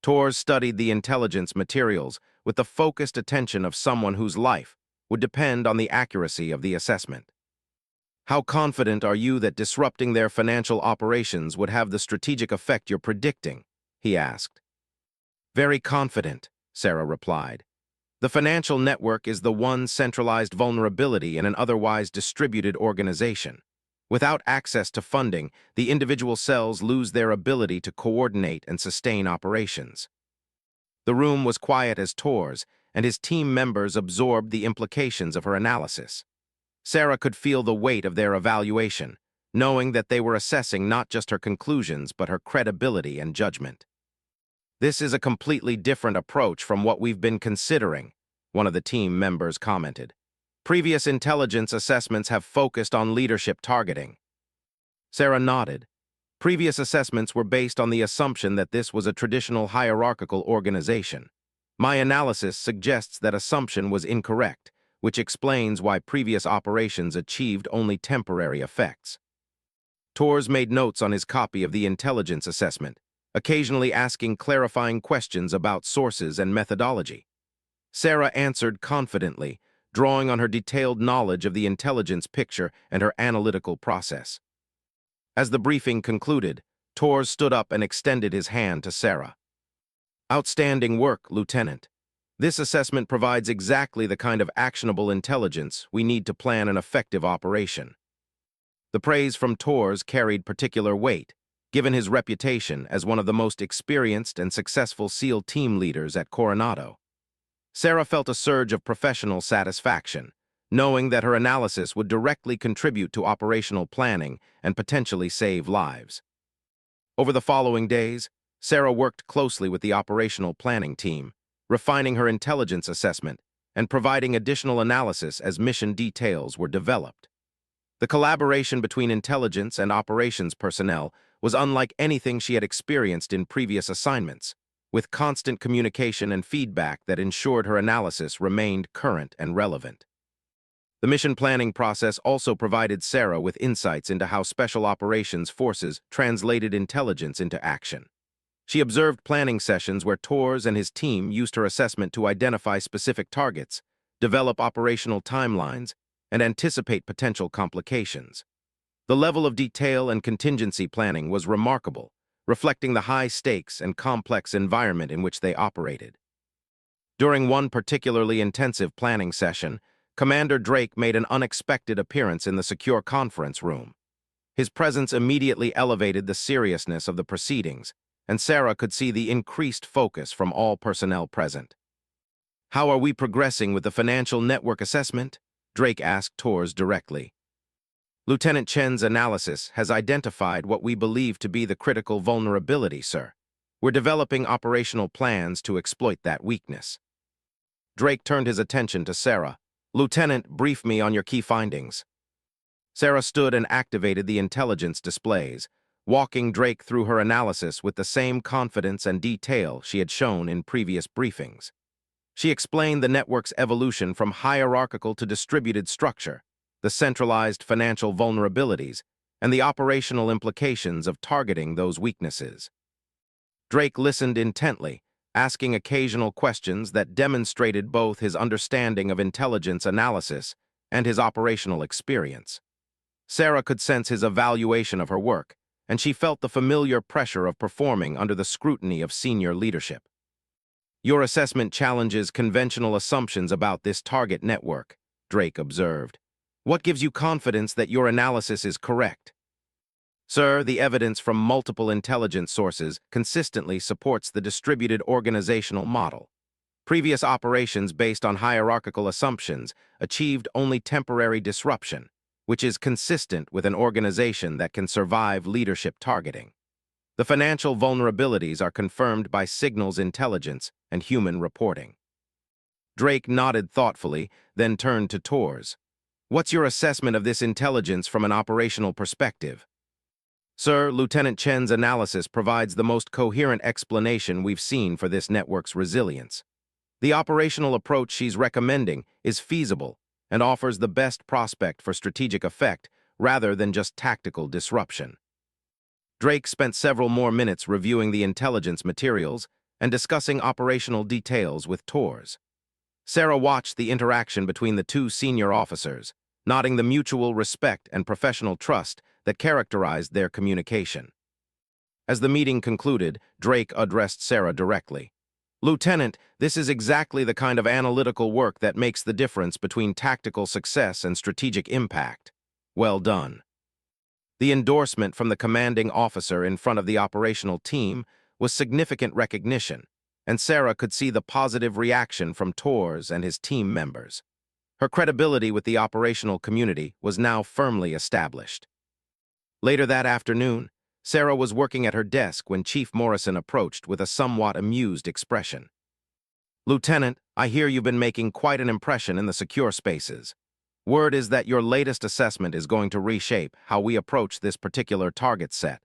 Torres studied the intelligence materials with the focused attention of someone whose life would depend on the accuracy of the assessment. How confident are you that disrupting their financial operations would have the strategic effect you're predicting? He asked. Very confident, Sarah replied. The financial network is the one centralized vulnerability in an otherwise distributed organization. Without access to funding, the individual cells lose their ability to coordinate and sustain operations. The room was quiet as Torres, and his team members absorbed the implications of her analysis. Sarah could feel the weight of their evaluation, knowing that they were assessing not just her conclusions but her credibility and judgment. This is a completely different approach from what we've been considering, one of the team members commented. Previous intelligence assessments have focused on leadership targeting. Sarah nodded. Previous assessments were based on the assumption that this was a traditional hierarchical organization. My analysis suggests that assumption was incorrect, which explains why previous operations achieved only temporary effects. Torres made notes on his copy of the intelligence assessment, occasionally asking clarifying questions about sources and methodology. Sarah answered confidently, drawing on her detailed knowledge of the intelligence picture and her analytical process. As the briefing concluded, Torres stood up and extended his hand to Sarah. Outstanding work, Lieutenant. This assessment provides exactly the kind of actionable intelligence we need to plan an effective operation. The praise from Torres carried particular weight, given his reputation as one of the most experienced and successful SEAL team leaders at Coronado. Sarah felt a surge of professional satisfaction, knowing that her analysis would directly contribute to operational planning and potentially save lives. Over the following days, Sarah worked closely with the operational planning team, refining her intelligence assessment and providing additional analysis as mission details were developed. The collaboration between intelligence and operations personnel was unlike anything she had experienced in previous assignments, with constant communication and feedback that ensured her analysis remained current and relevant. The mission planning process also provided Sarah with insights into how Special Operations Forces translated intelligence into action. She observed planning sessions where Torres and his team used her assessment to identify specific targets, develop operational timelines, and anticipate potential complications. The level of detail and contingency planning was remarkable, reflecting the high stakes and complex environment in which they operated. During one particularly intensive planning session, Commander Drake made an unexpected appearance in the secure conference room. His presence immediately elevated the seriousness of the proceedings, and Sarah could see the increased focus from all personnel present. "How are we progressing with the financial network assessment?" Drake asked Torres directly. "Lieutenant Chen's analysis has identified what we believe to be the critical vulnerability, sir. We're developing operational plans to exploit that weakness." Drake turned his attention to Sarah. "Lieutenant, brief me on your key findings." Sarah stood and activated the intelligence displays, walking Drake through her analysis with the same confidence and detail she had shown in previous briefings. She explained the network's evolution from hierarchical to distributed structure, the centralized financial vulnerabilities, and the operational implications of targeting those weaknesses. Drake listened intently, asking occasional questions that demonstrated both his understanding of intelligence analysis and his operational experience. Sarah could sense his evaluation of her work, and she felt the familiar pressure of performing under the scrutiny of senior leadership. "Your assessment challenges conventional assumptions about this target network," Drake observed. "What gives you confidence that your analysis is correct?" "Sir, the evidence from multiple intelligence sources consistently supports the distributed organizational model. Previous operations based on hierarchical assumptions achieved only temporary disruption, which is consistent with an organization that can survive leadership targeting. The financial vulnerabilities are confirmed by signals intelligence and human reporting." Drake nodded thoughtfully, then turned to Torres. "What's your assessment of this intelligence from an operational perspective?" "Sir, Lieutenant Chen's analysis provides the most coherent explanation we've seen for this network's resilience. The operational approach she's recommending is feasible and offers the best prospect for strategic effect rather than just tactical disruption. Drake spent several more minutes reviewing the intelligence materials and discussing operational details with Tors. Sarah watched the interaction between the two senior officers, nodding the mutual respect and professional trust that characterized their communication. As the meeting concluded, Drake addressed Sarah directly. "Lieutenant, this is exactly the kind of analytical work that makes the difference between tactical success and strategic impact. Well done." The endorsement from the commanding officer in front of the operational team was significant recognition, and Sarah could see the positive reaction from Tors and his team members. Her credibility with the operational community was now firmly established. Later that afternoon, Sarah was working at her desk when Chief Morrison approached with a somewhat amused expression. "Lieutenant, I hear you've been making quite an impression in the secure spaces. Word is that your latest assessment is going to reshape how we approach this particular target set."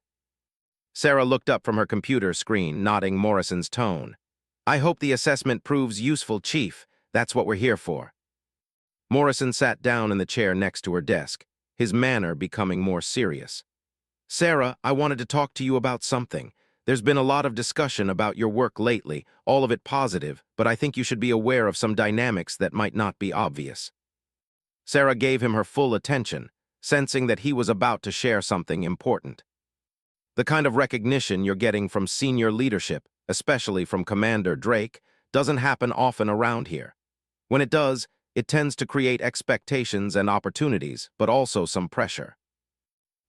Sarah looked up from her computer screen, nodding Morrison's tone. "I hope the assessment proves useful, Chief. That's what we're here for." Morrison sat down in the chair next to her desk, his manner becoming more serious. "Sarah, I wanted to talk to you about something. There's been a lot of discussion about your work lately, all of it positive, but I think you should be aware of some dynamics that might not be obvious." Sarah gave him her full attention, sensing that he was about to share something important. "The kind of recognition you're getting from senior leadership, especially from Commander Drake, doesn't happen often around here. When it does, it tends to create expectations and opportunities, but also some pressure."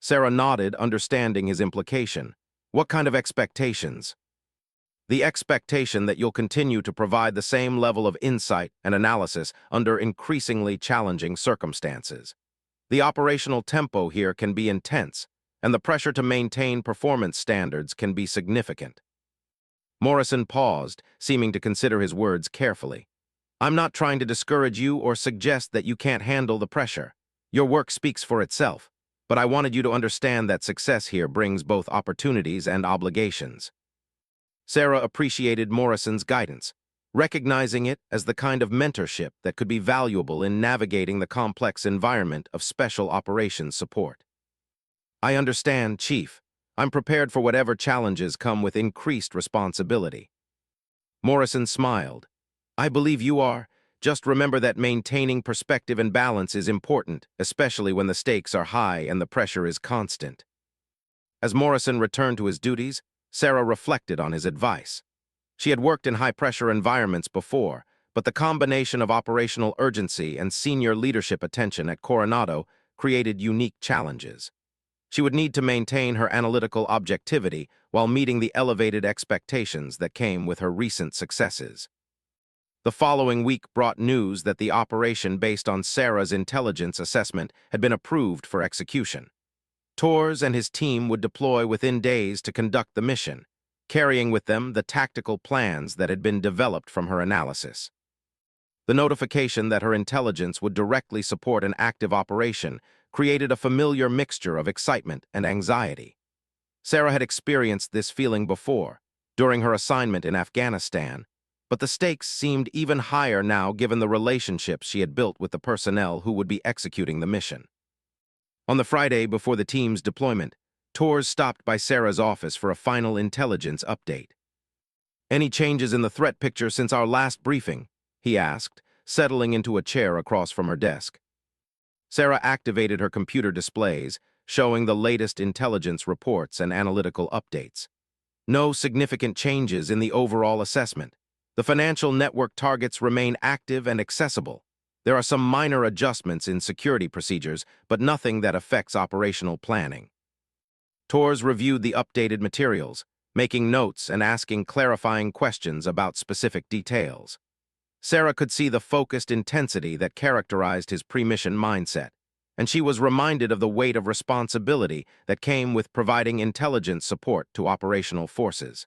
Sarah nodded, understanding his implication. "What kind of expectations?" "The expectation that you'll continue to provide the same level of insight and analysis under increasingly challenging circumstances. The operational tempo here can be intense, and the pressure to maintain performance standards can be significant." Morrison paused, seeming to consider his words carefully. "I'm not trying to discourage you or suggest that you can't handle the pressure. Your work speaks for itself, but I wanted you to understand that success here brings both opportunities and obligations." Sarah appreciated Morrison's guidance, recognizing it as the kind of mentorship that could be valuable in navigating the complex environment of special operations support. "I understand, Chief. I'm prepared for whatever challenges come with increased responsibility." Morrison smiled. "I believe you are. Just remember that maintaining perspective and balance is important, especially when the stakes are high and the pressure is constant." As Morrison returned to his duties, Sarah reflected on his advice. She had worked in high-pressure environments before, but the combination of operational urgency and senior leadership attention at Coronado created unique challenges. She would need to maintain her analytical objectivity while meeting the elevated expectations that came with her recent successes. The following week brought news that the operation based on Sarah's intelligence assessment had been approved for execution. Tors and his team would deploy within days to conduct the mission, carrying with them the tactical plans that had been developed from her analysis. The notification that her intelligence would directly support an active operation created a familiar mixture of excitement and anxiety. Sarah had experienced this feeling before, during her assignment in Afghanistan, but the stakes seemed even higher now given the relationships she had built with the personnel who would be executing the mission. On the Friday before the team's deployment, Tors stopped by Sarah's office for a final intelligence update. "Any changes in the threat picture since our last briefing?" he asked, settling into a chair across from her desk. Sarah activated her computer displays, showing the latest intelligence reports and analytical updates. "No significant changes in the overall assessment. The financial network targets remain active and accessible. There are some minor adjustments in security procedures, but nothing that affects operational planning." Tors reviewed the updated materials, making notes and asking clarifying questions about specific details. Sarah could see the focused intensity that characterized his pre-mission mindset, and she was reminded of the weight of responsibility that came with providing intelligence support to operational forces.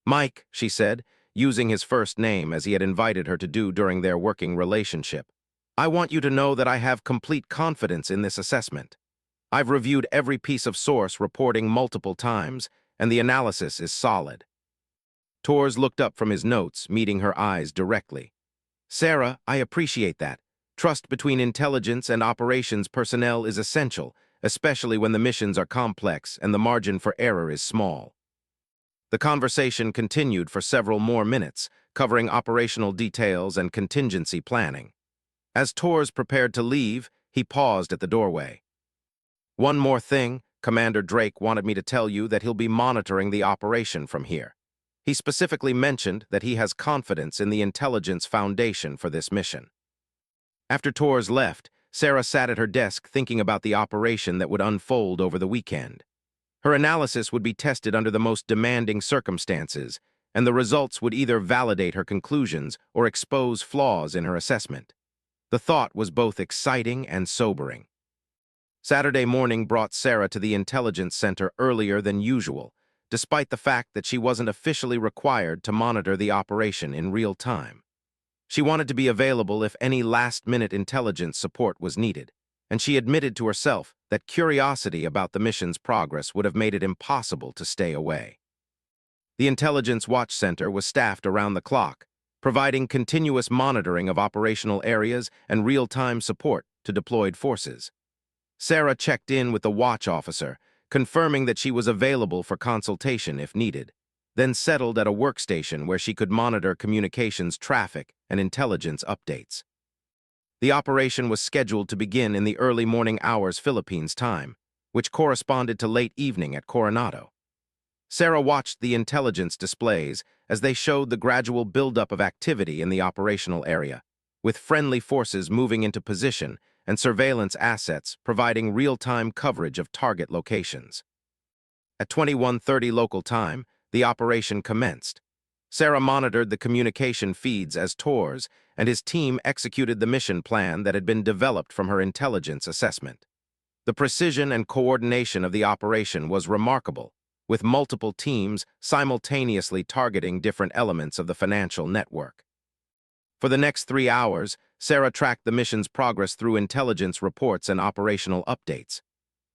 "Mike," she said, using his first name as he had invited her to do during their working relationship, "I want you to know that I have complete confidence in this assessment. I've reviewed every piece of source reporting multiple times, and the analysis is solid." Tors looked up from his notes, meeting her eyes directly. "Sarah, I appreciate that. Trust between intelligence and operations personnel is essential, especially when the missions are complex and the margin for error is small. The conversation continued for several more minutes, covering operational details and contingency planning. As Torres prepared to leave, he paused at the doorway. "One more thing, Commander Drake wanted me to tell you that he'll be monitoring the operation from here. He specifically mentioned that he has confidence in the intelligence foundation for this mission." After Torres left, Sarah sat at her desk thinking about the operation that would unfold over the weekend. Her analysis would be tested under the most demanding circumstances, and the results would either validate her conclusions or expose flaws in her assessment. The thought was both exciting and sobering. Saturday morning brought Sarah to the intelligence center earlier than usual, despite the fact that she wasn't officially required to monitor the operation in real time. She wanted to be available if any last-minute intelligence support was needed, and she admitted to herself that curiosity about the mission's progress would have made it impossible to stay away. The Intelligence Watch Center was staffed around the clock, providing continuous monitoring of operational areas and real-time support to deployed forces. Sarah checked in with the watch officer, confirming that she was available for consultation if needed, then settled at a workstation where she could monitor communications traffic and intelligence updates. The operation was scheduled to begin in the early morning hours Philippines time, which corresponded to late evening at Coronado. Sarah watched the intelligence displays as they showed the gradual buildup of activity in the operational area, with friendly forces moving into position and surveillance assets providing real-time coverage of target locations. At 21:30 local time, the operation commenced. Sarah monitored the communication feeds as Torres and his team executed the mission plan that had been developed from her intelligence assessment. The precision and coordination of the operation was remarkable, with multiple teams simultaneously targeting different elements of the financial network. For the next 3 hours, Sarah tracked the mission's progress through intelligence reports and operational updates.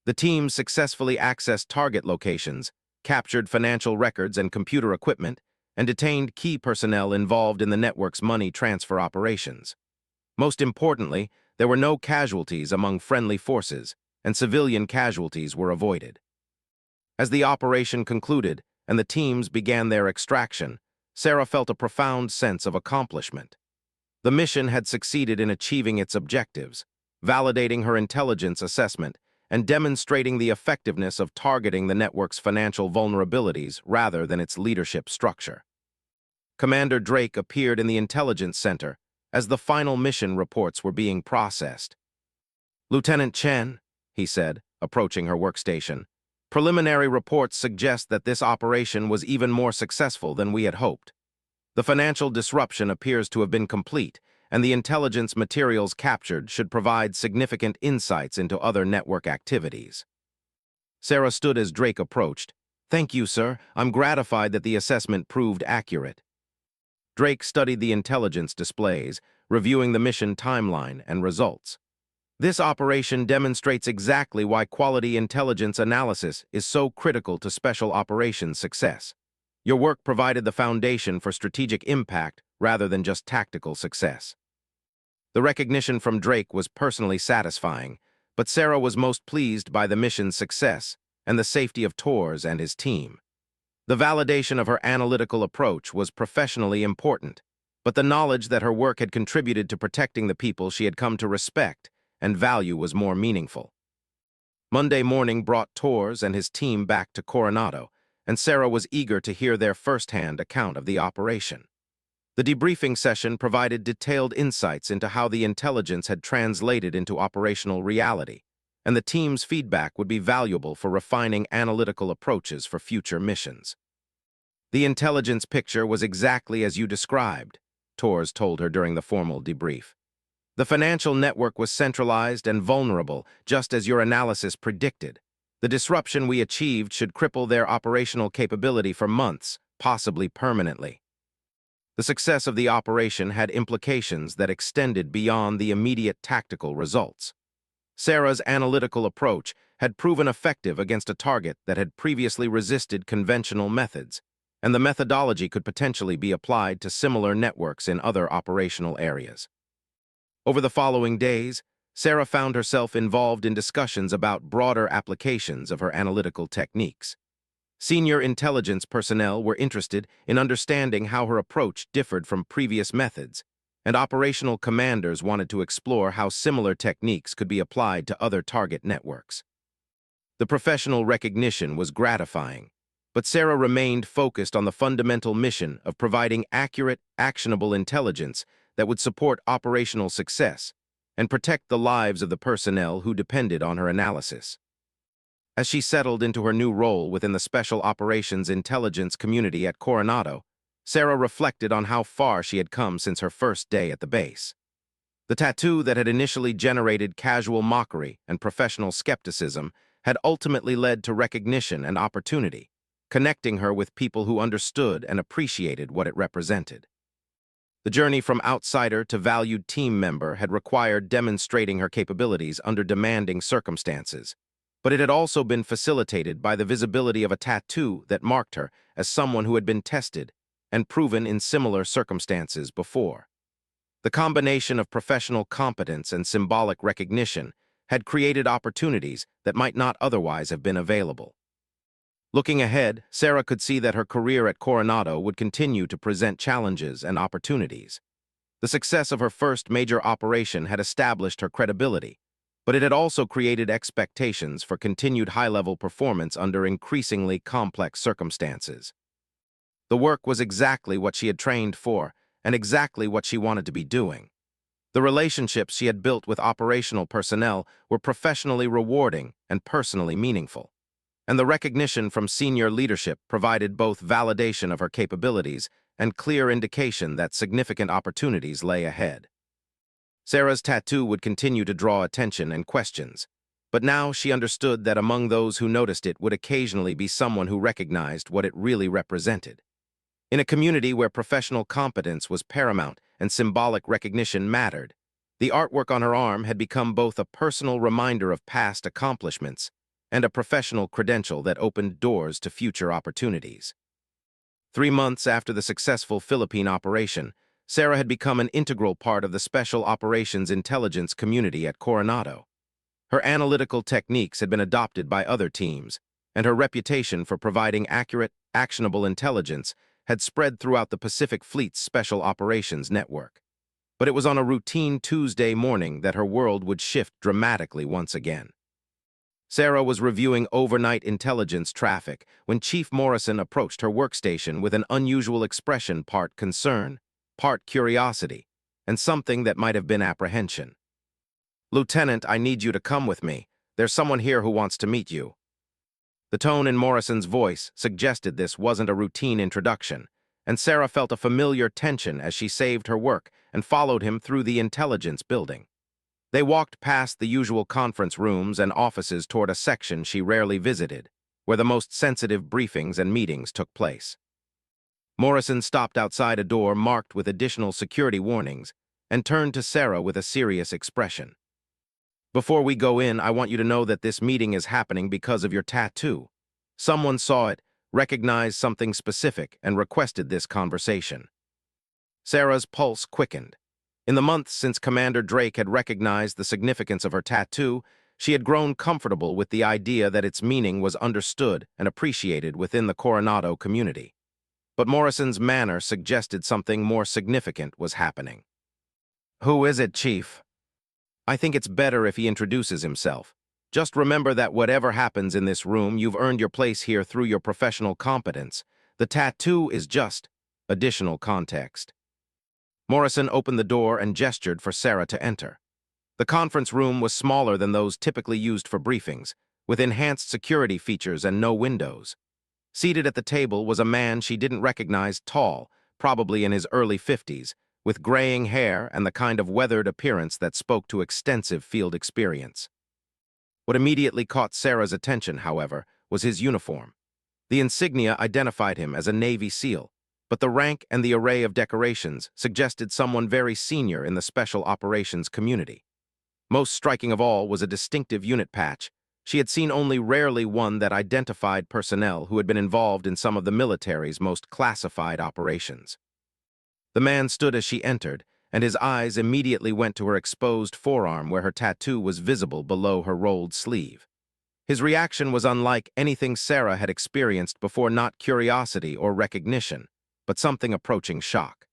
The team successfully accessed target locations, captured financial records and computer equipment, and detained key personnel involved in the network's money transfer operations. Most importantly, there were no casualties among friendly forces, and civilian casualties were avoided. As the operation concluded and the teams began their extraction, Sarah felt a profound sense of accomplishment. The mission had succeeded in achieving its objectives, validating her intelligence assessment and demonstrating the effectiveness of targeting the network's financial vulnerabilities rather than its leadership structure. Commander Drake appeared in the intelligence center as the final mission reports were being processed. "Lieutenant Chen," he said, approaching her workstation, "preliminary reports suggest that this operation was even more successful than we had hoped. The financial disruption appears to have been complete, and the intelligence materials captured should provide significant insights into other network activities." Sarah stood as Drake approached. "Thank you, sir. I'm gratified that the assessment proved accurate." Drake studied the intelligence displays, reviewing the mission timeline and results. "This operation demonstrates exactly why quality intelligence analysis is so critical to special operations success. Your work provided the foundation for strategic impact rather than just tactical success." The recognition from Drake was personally satisfying, but Sarah was most pleased by the mission's success and the safety of Torres and his team. The validation of her analytical approach was professionally important, but the knowledge that her work had contributed to protecting the people she had come to respect and value was more meaningful. Monday morning brought Torres and his team back to Coronado, and Sarah was eager to hear their first-hand account of the operation. The debriefing session provided detailed insights into how the intelligence had translated into operational reality, and the team's feedback would be valuable for refining analytical approaches for future missions. "The intelligence picture was exactly as you described," Torres told her during the formal debrief. "The financial network was centralized and vulnerable, just as your analysis predicted. The disruption we achieved should cripple their operational capability for months, possibly permanently." The success of the operation had implications that extended beyond the immediate tactical results. Sarah's analytical approach had proven effective against a target that had previously resisted conventional methods, and the methodology could potentially be applied to similar networks in other operational areas. Over the following days, Sarah found herself involved in discussions about broader applications of her analytical techniques. Senior intelligence personnel were interested in understanding how her approach differed from previous methods, and operational commanders wanted to explore how similar techniques could be applied to other target networks. The professional recognition was gratifying, but Sarah remained focused on the fundamental mission of providing accurate, actionable intelligence that would support operational success and protect the lives of the personnel who depended on her analysis. As she settled into her new role within the Special Operations Intelligence community at Coronado, Sarah reflected on how far she had come since her first day at the base. The tattoo that had initially generated casual mockery and professional skepticism had ultimately led to recognition and opportunity, connecting her with people who understood and appreciated what it represented. The journey from outsider to valued team member had required demonstrating her capabilities under demanding circumstances, but it had also been facilitated by the visibility of a tattoo that marked her as someone who had been tested and proven in similar circumstances before. The combination of professional competence and symbolic recognition had created opportunities that might not otherwise have been available. Looking ahead, Sarah could see that her career at Coronado would continue to present challenges and opportunities. The success of her first major operation had established her credibility, but it had also created expectations for continued high-level performance under increasingly complex circumstances. The work was exactly what she had trained for, and exactly what she wanted to be doing. The relationships she had built with operational personnel were professionally rewarding and personally meaningful, and the recognition from senior leadership provided both validation of her capabilities and clear indication that significant opportunities lay ahead. Sarah's tattoo would continue to draw attention and questions, but now she understood that among those who noticed it would occasionally be someone who recognized what it really represented. In a community where professional competence was paramount and symbolic recognition mattered, the artwork on her arm had become both a personal reminder of past accomplishments and a professional credential that opened doors to future opportunities. 3 months after the successful Philippine operation, Sarah had become an integral part of the Special Operations Intelligence community at Coronado. Her analytical techniques had been adopted by other teams, and her reputation for providing accurate, actionable intelligence had spread throughout the Pacific Fleet's Special Operations Network. But it was on a routine Tuesday morning that her world would shift dramatically once again. Sarah was reviewing overnight intelligence traffic when Chief Morrison approached her workstation with an unusual expression, part concern, part curiosity, and something that might have been apprehension. "Lieutenant, I need you to come with me. There's someone here who wants to meet you." The tone in Morrison's voice suggested this wasn't a routine introduction, and Sarah felt a familiar tension as she saved her work and followed him through the intelligence building. They walked past the usual conference rooms and offices toward a section she rarely visited, where the most sensitive briefings and meetings took place. Morrison stopped outside a door marked with additional security warnings and turned to Sarah with a serious expression. "Before we go in, I want you to know that this meeting is happening because of your tattoo. Someone saw it, recognized something specific, and requested this conversation." Sarah's pulse quickened. In the months since Commander Drake had recognized the significance of her tattoo, she had grown comfortable with the idea that its meaning was understood and appreciated within the Coronado community. But Morrison's manner suggested something more significant was happening. "Who is it, Chief?" "I think it's better if he introduces himself. Just remember that whatever happens in this room, you've earned your place here through your professional competence. The tattoo is just additional context." Morrison opened the door and gestured for Sarah to enter. The conference room was smaller than those typically used for briefings, with enhanced security features and no windows. Seated at the table was a man she didn't recognize, tall, probably in his early 50s, with graying hair and the kind of weathered appearance that spoke to extensive field experience. What immediately caught Sarah's attention, however, was his uniform. The insignia identified him as a Navy SEAL, but the rank and the array of decorations suggested someone very senior in the Special Operations community. Most striking of all was a distinctive unit patch. She had seen only rarely one that identified personnel who had been involved in some of the military's most classified operations. The man stood as she entered, and his eyes immediately went to her exposed forearm where her tattoo was visible below her rolled sleeve. His reaction was unlike anything Sarah had experienced before, not curiosity or recognition, but something approaching shock.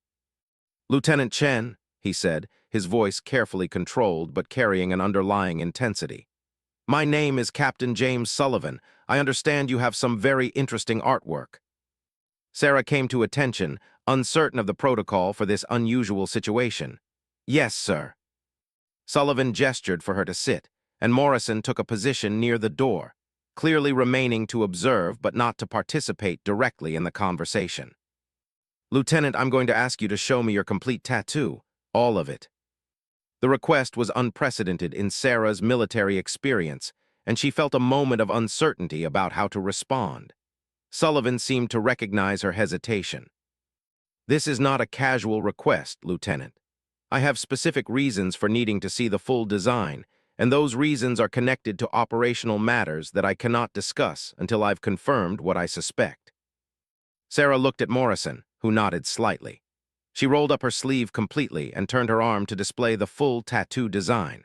"Lieutenant Chen," he said, his voice carefully controlled but carrying an underlying intensity. "My name is Captain James Sullivan. I understand you have some very interesting artwork." Sarah came to attention, uncertain of the protocol for this unusual situation. "Yes, sir." Sullivan gestured for her to sit, and Morrison took a position near the door, clearly remaining to observe but not to participate directly in the conversation. "Lieutenant, I'm going to ask you to show me your complete tattoo, all of it." The request was unprecedented in Sarah's military experience, and she felt a moment of uncertainty about how to respond. Sullivan seemed to recognize her hesitation. "This is not a casual request, Lieutenant. I have specific reasons for needing to see the full design, and those reasons are connected to operational matters that I cannot discuss until I've confirmed what I suspect." Sarah looked at Morrison, who nodded slightly. She rolled up her sleeve completely and turned her arm to display the full tattoo design.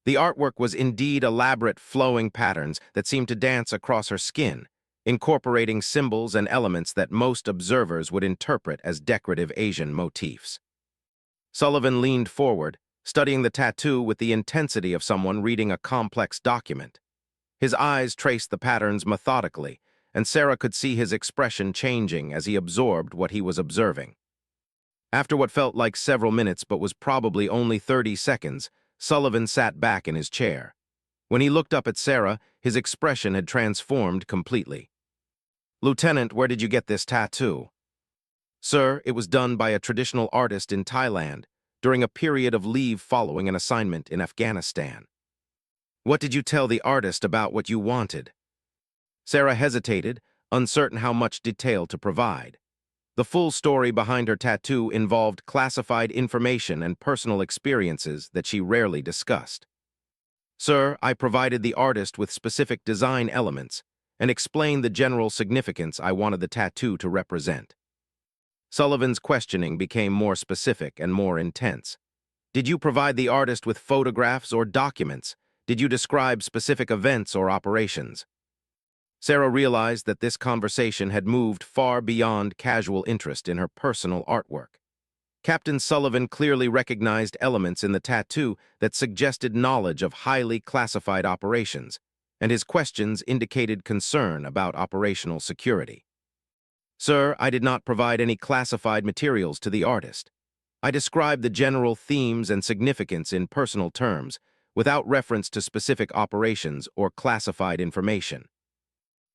The artwork was indeed elaborate flowing patterns that seemed to dance across her skin, incorporating symbols and elements that most observers would interpret as decorative Asian motifs. Sullivan leaned forward, studying the tattoo with the intensity of someone reading a complex document. His eyes traced the patterns methodically, and Sarah could see his expression changing as he absorbed what he was observing. After what felt like several minutes but was probably only 30 seconds, Sullivan sat back in his chair. When he looked up at Sarah, his expression had transformed completely. "Lieutenant, where did you get this tattoo?" "Sir, it was done by a traditional artist in Thailand during a period of leave following an assignment in Afghanistan." "What did you tell the artist about what you wanted?" Sarah hesitated, uncertain how much detail to provide. The full story behind her tattoo involved classified information and personal experiences that she rarely discussed. "Sir, I provided the artist with specific design elements and explained the general significance I wanted the tattoo to represent." Sullivan's questioning became more specific and more intense. "Did you provide the artist with photographs or documents? Did you describe specific events or operations?" Sarah realized that this conversation had moved far beyond casual interest in her personal artwork. Captain Sullivan clearly recognized elements in the tattoo that suggested knowledge of highly classified operations, and his questions indicated concern about operational security. "Sir, I did not provide any classified materials to the artist. I described the general themes and significance in personal terms, without reference to specific operations or classified information."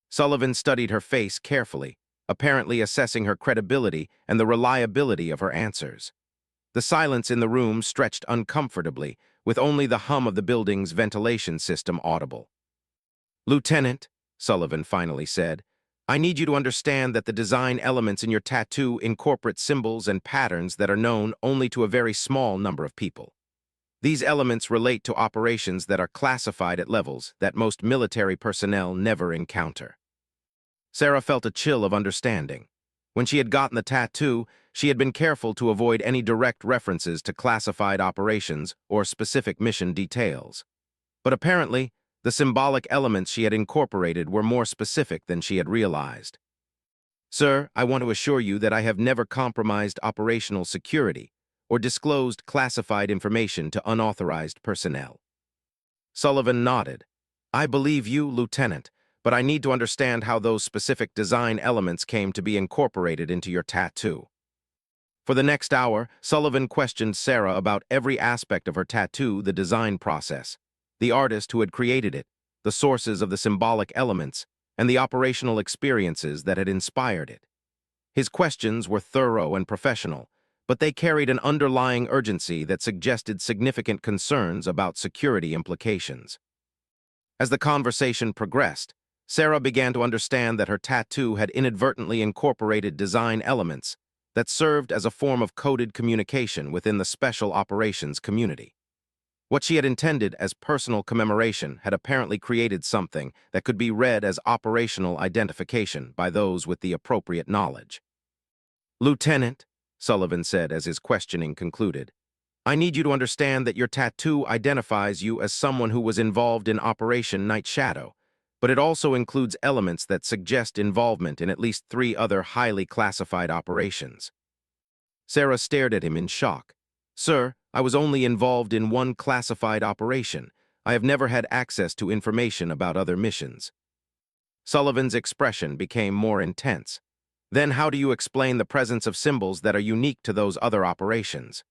Sullivan studied her face carefully, apparently assessing her credibility and the reliability of her answers. The silence in the room stretched uncomfortably, with only the hum of the building's ventilation system audible. "Lieutenant," Sullivan finally said, "I need you to understand that the design elements in your tattoo incorporate symbols and patterns that are known only to a very small number of people. These elements relate to operations that are classified at levels that most military personnel never encounter." Sarah felt a chill of understanding. When she had gotten the tattoo, she had been careful to avoid any direct references to classified operations or specific mission details. But apparently, the symbolic elements she had incorporated were more specific than she had realized. "Sir, I want to assure you that I have never compromised operational security or disclosed classified information to unauthorized personnel." Sullivan nodded. "I believe you, Lieutenant, but I need to understand how those specific design elements came to be incorporated into your tattoo." For the next hour, Sullivan questioned Sarah about every aspect of her tattoo, the design process, the artist who had created it, the sources of the symbolic elements, and the operational experiences that had inspired it. His questions were thorough and professional, but they carried an underlying urgency that suggested significant concerns about security implications. As the conversation progressed, Sarah began to understand that her tattoo had inadvertently incorporated design elements that served as a form of coded communication within the special operations community. What she had intended as personal commemoration had apparently created something that could be read as operational identification by those with the appropriate knowledge. "Lieutenant," Sullivan said as his questioning concluded, I need you to understand that your tattoo identifies you as someone who was involved in Operation Night Shadow, but it also includes elements that suggest involvement in at least 3 other highly classified operations. Sarah stared at him in shock. Sir, I was only involved in one classified operation. I have never had access to information about other missions. Sullivan's expression became more intense. Then how do you explain the presence of symbols that are unique to those other operations?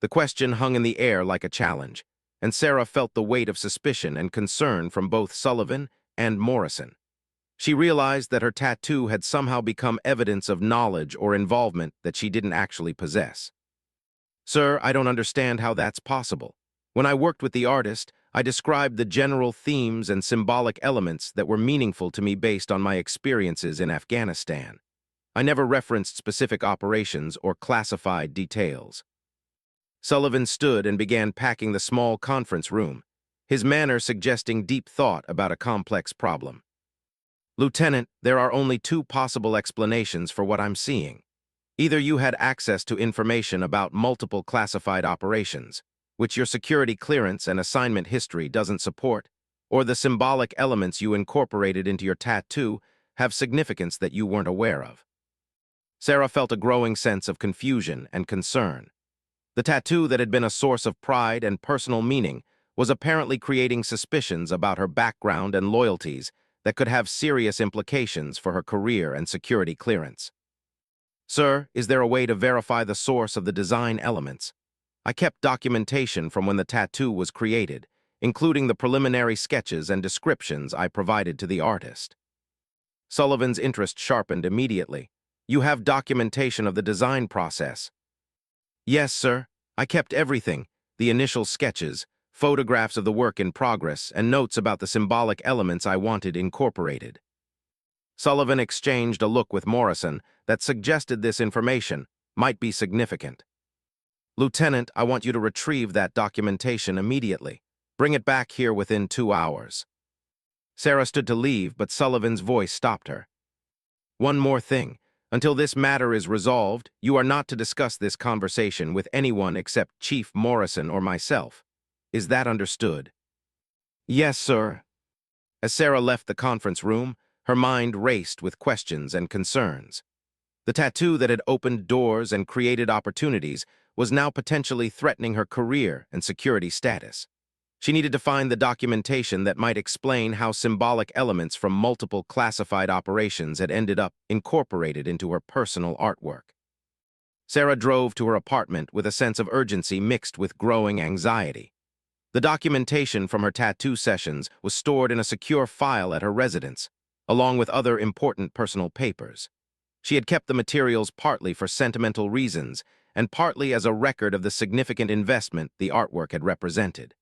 The question hung in the air like a challenge, and Sarah felt the weight of suspicion and concern from both Sullivan and Morrison. She realized that her tattoo had somehow become evidence of knowledge or involvement that she didn't actually possess. Sir, I don't understand how that's possible. When I worked with the artist, I described the general themes and symbolic elements that were meaningful to me based on my experiences in Afghanistan. I never referenced specific operations or classified details. Sullivan stood and began packing the small conference room, his manner suggesting deep thought about a complex problem. Lieutenant, there are only 2 possible explanations for what I'm seeing. Either you had access to information about multiple classified operations, which your security clearance and assignment history doesn't support, or the symbolic elements you incorporated into your tattoo have significance that you weren't aware of. Sarah felt a growing sense of confusion and concern. The tattoo that had been a source of pride and personal meaning was apparently creating suspicions about her background and loyalties that could have serious implications for her career and security clearance. Sir, is there a way to verify the source of the design elements? I kept documentation from when the tattoo was created, including the preliminary sketches and descriptions I provided to the artist. Sullivan's interest sharpened immediately. You have documentation of the design process. Yes, sir. I kept everything, the initial sketches, photographs of the work in progress, and notes about the symbolic elements I wanted incorporated. Sullivan exchanged a look with Morrison that suggested this information might be significant. Lieutenant, I want you to retrieve that documentation immediately. Bring it back here within 2 hours. Sarah stood to leave, but Sullivan's voice stopped her. One more thing. Until this matter is resolved, you are not to discuss this conversation with anyone except Chief Morrison or myself. Is that understood? Yes, sir. As Sarah left the conference room, her mind raced with questions and concerns. The tattoo that had opened doors and created opportunities was now potentially threatening her career and security status. She needed to find the documentation that might explain how symbolic elements from multiple classified operations had ended up incorporated into her personal artwork. Sarah drove to her apartment with a sense of urgency mixed with growing anxiety. The documentation from her tattoo sessions was stored in a secure file at her residence, along with other important personal papers. She had kept the materials partly for sentimental reasons and partly as a record of the significant investment the artwork had represented.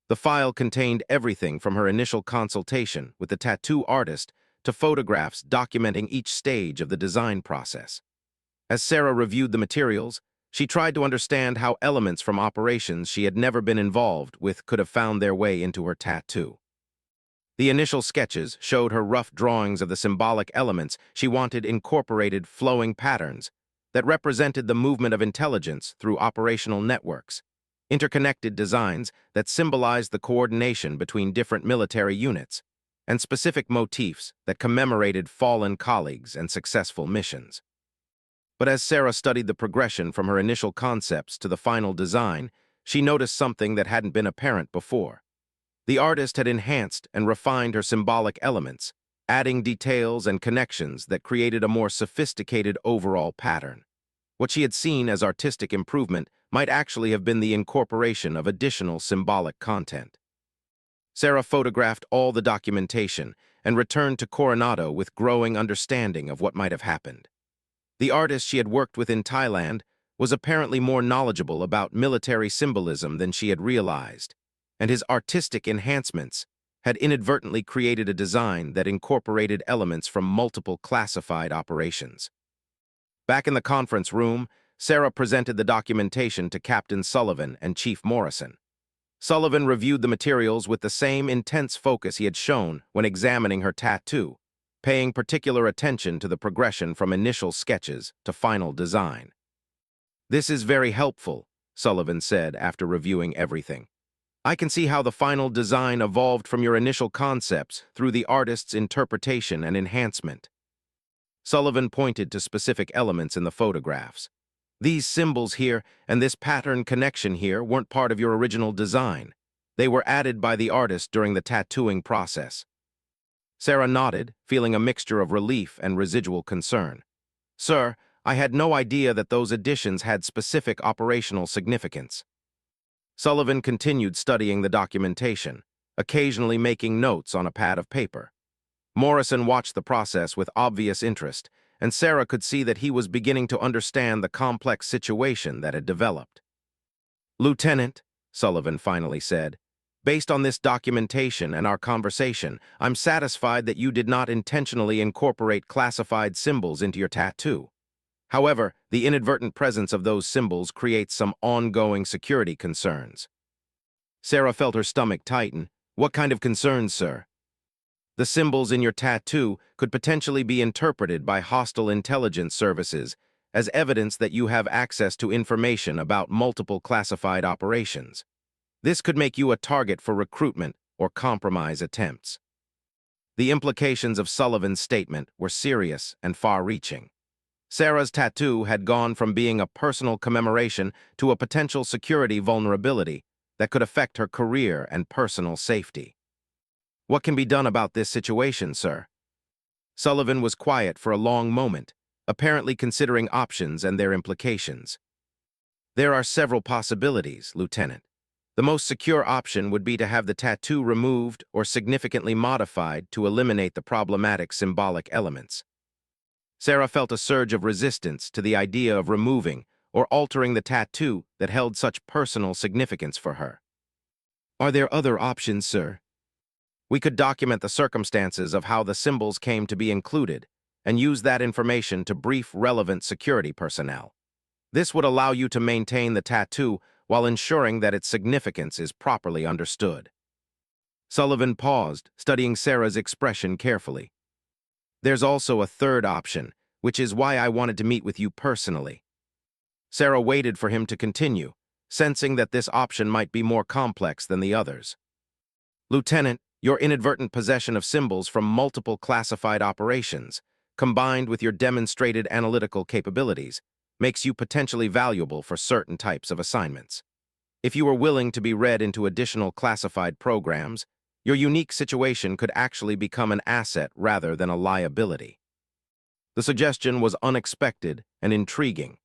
The file contained everything from her initial consultation with the tattoo artist to photographs documenting each stage of the design process. As Sarah reviewed the materials, she tried to understand how elements from operations she had never been involved with could have found their way into her tattoo. The initial sketches showed her rough drawings of the symbolic elements she wanted incorporated flowing patterns that represented the movement of intelligence through operational networks, interconnected designs that symbolized the coordination between different military units, and specific motifs that commemorated fallen colleagues and successful missions. But as Sarah studied the progression from her initial concepts to the final design, she noticed something that hadn't been apparent before. The artist had enhanced and refined her symbolic elements, adding details and connections that created a more sophisticated overall pattern. What she had seen as artistic improvement might actually have been the incorporation of additional symbolic content. Sarah photographed all the documentation and returned to Coronado with growing understanding of what might have happened. The artist she had worked with in Thailand was apparently more knowledgeable about military symbolism than she had realized, and his artistic enhancements had inadvertently created a design that incorporated elements from multiple classified operations. Back in the conference room, Sarah presented the documentation to Captain Sullivan and Chief Morrison. Sullivan reviewed the materials with the same intense focus he had shown when examining her tattoo, paying particular attention to the progression from initial sketches to final design. This is very helpful. Sullivan said after reviewing everything. I can see how the final design evolved from your initial concepts through the artist's interpretation and enhancement. Sullivan pointed to specific elements in the photographs. These symbols here and this pattern connection here weren't part of your original design. They were added by the artist during the tattooing process. Sarah nodded, feeling a mixture of relief and residual concern. Sir, I had no idea that those additions had specific operational significance. Sullivan continued studying the documentation, occasionally making notes on a pad of paper. Morrison watched the process with obvious interest, and Sarah could see that he was beginning to understand the complex situation that had developed. Lieutenant, Sullivan finally said, based on this documentation and our conversation, I'm satisfied that you did not intentionally incorporate classified symbols into your tattoo. However, the inadvertent presence of those symbols creates some ongoing security concerns. Sarah felt her stomach tighten. What kind of concerns, sir? The symbols in your tattoo could potentially be interpreted by hostile intelligence services as evidence that you have access to information about multiple classified operations. This could make you a target for recruitment or compromise attempts. The implications of Sullivan's statement were serious and far-reaching. Sarah's tattoo had gone from being a personal commemoration to a potential security vulnerability that could affect her career and personal safety. What can be done about this situation, sir? Sullivan was quiet for a long moment, apparently considering options and their implications. There are several possibilities, Lieutenant. The most secure option would be to have the tattoo removed or significantly modified to eliminate the problematic symbolic elements. Sarah felt a surge of resistance to the idea of removing or altering the tattoo that held such personal significance for her. Are there other options, sir? We could document the circumstances of how the symbols came to be included and use that information to brief relevant security personnel. This would allow you to maintain the tattoo while ensuring that its significance is properly understood. Sullivan paused, studying Sarah's expression carefully. There's also a third option, which is why I wanted to meet with you personally. Sarah waited for him to continue, sensing that this option might be more complex than the others. Lieutenant, your inadvertent possession of symbols from multiple classified operations, combined with your demonstrated analytical capabilities, makes you potentially valuable for certain types of assignments. If you are willing to be read into additional classified programs, your unique situation could actually become an asset rather than a liability. The suggestion was unexpected and intriguing.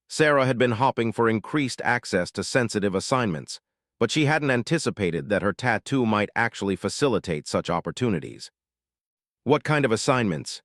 Sarah had been hoping for increased access to sensitive assignments, but she hadn't anticipated that her tattoo might actually facilitate such opportunities. What kind of assignments?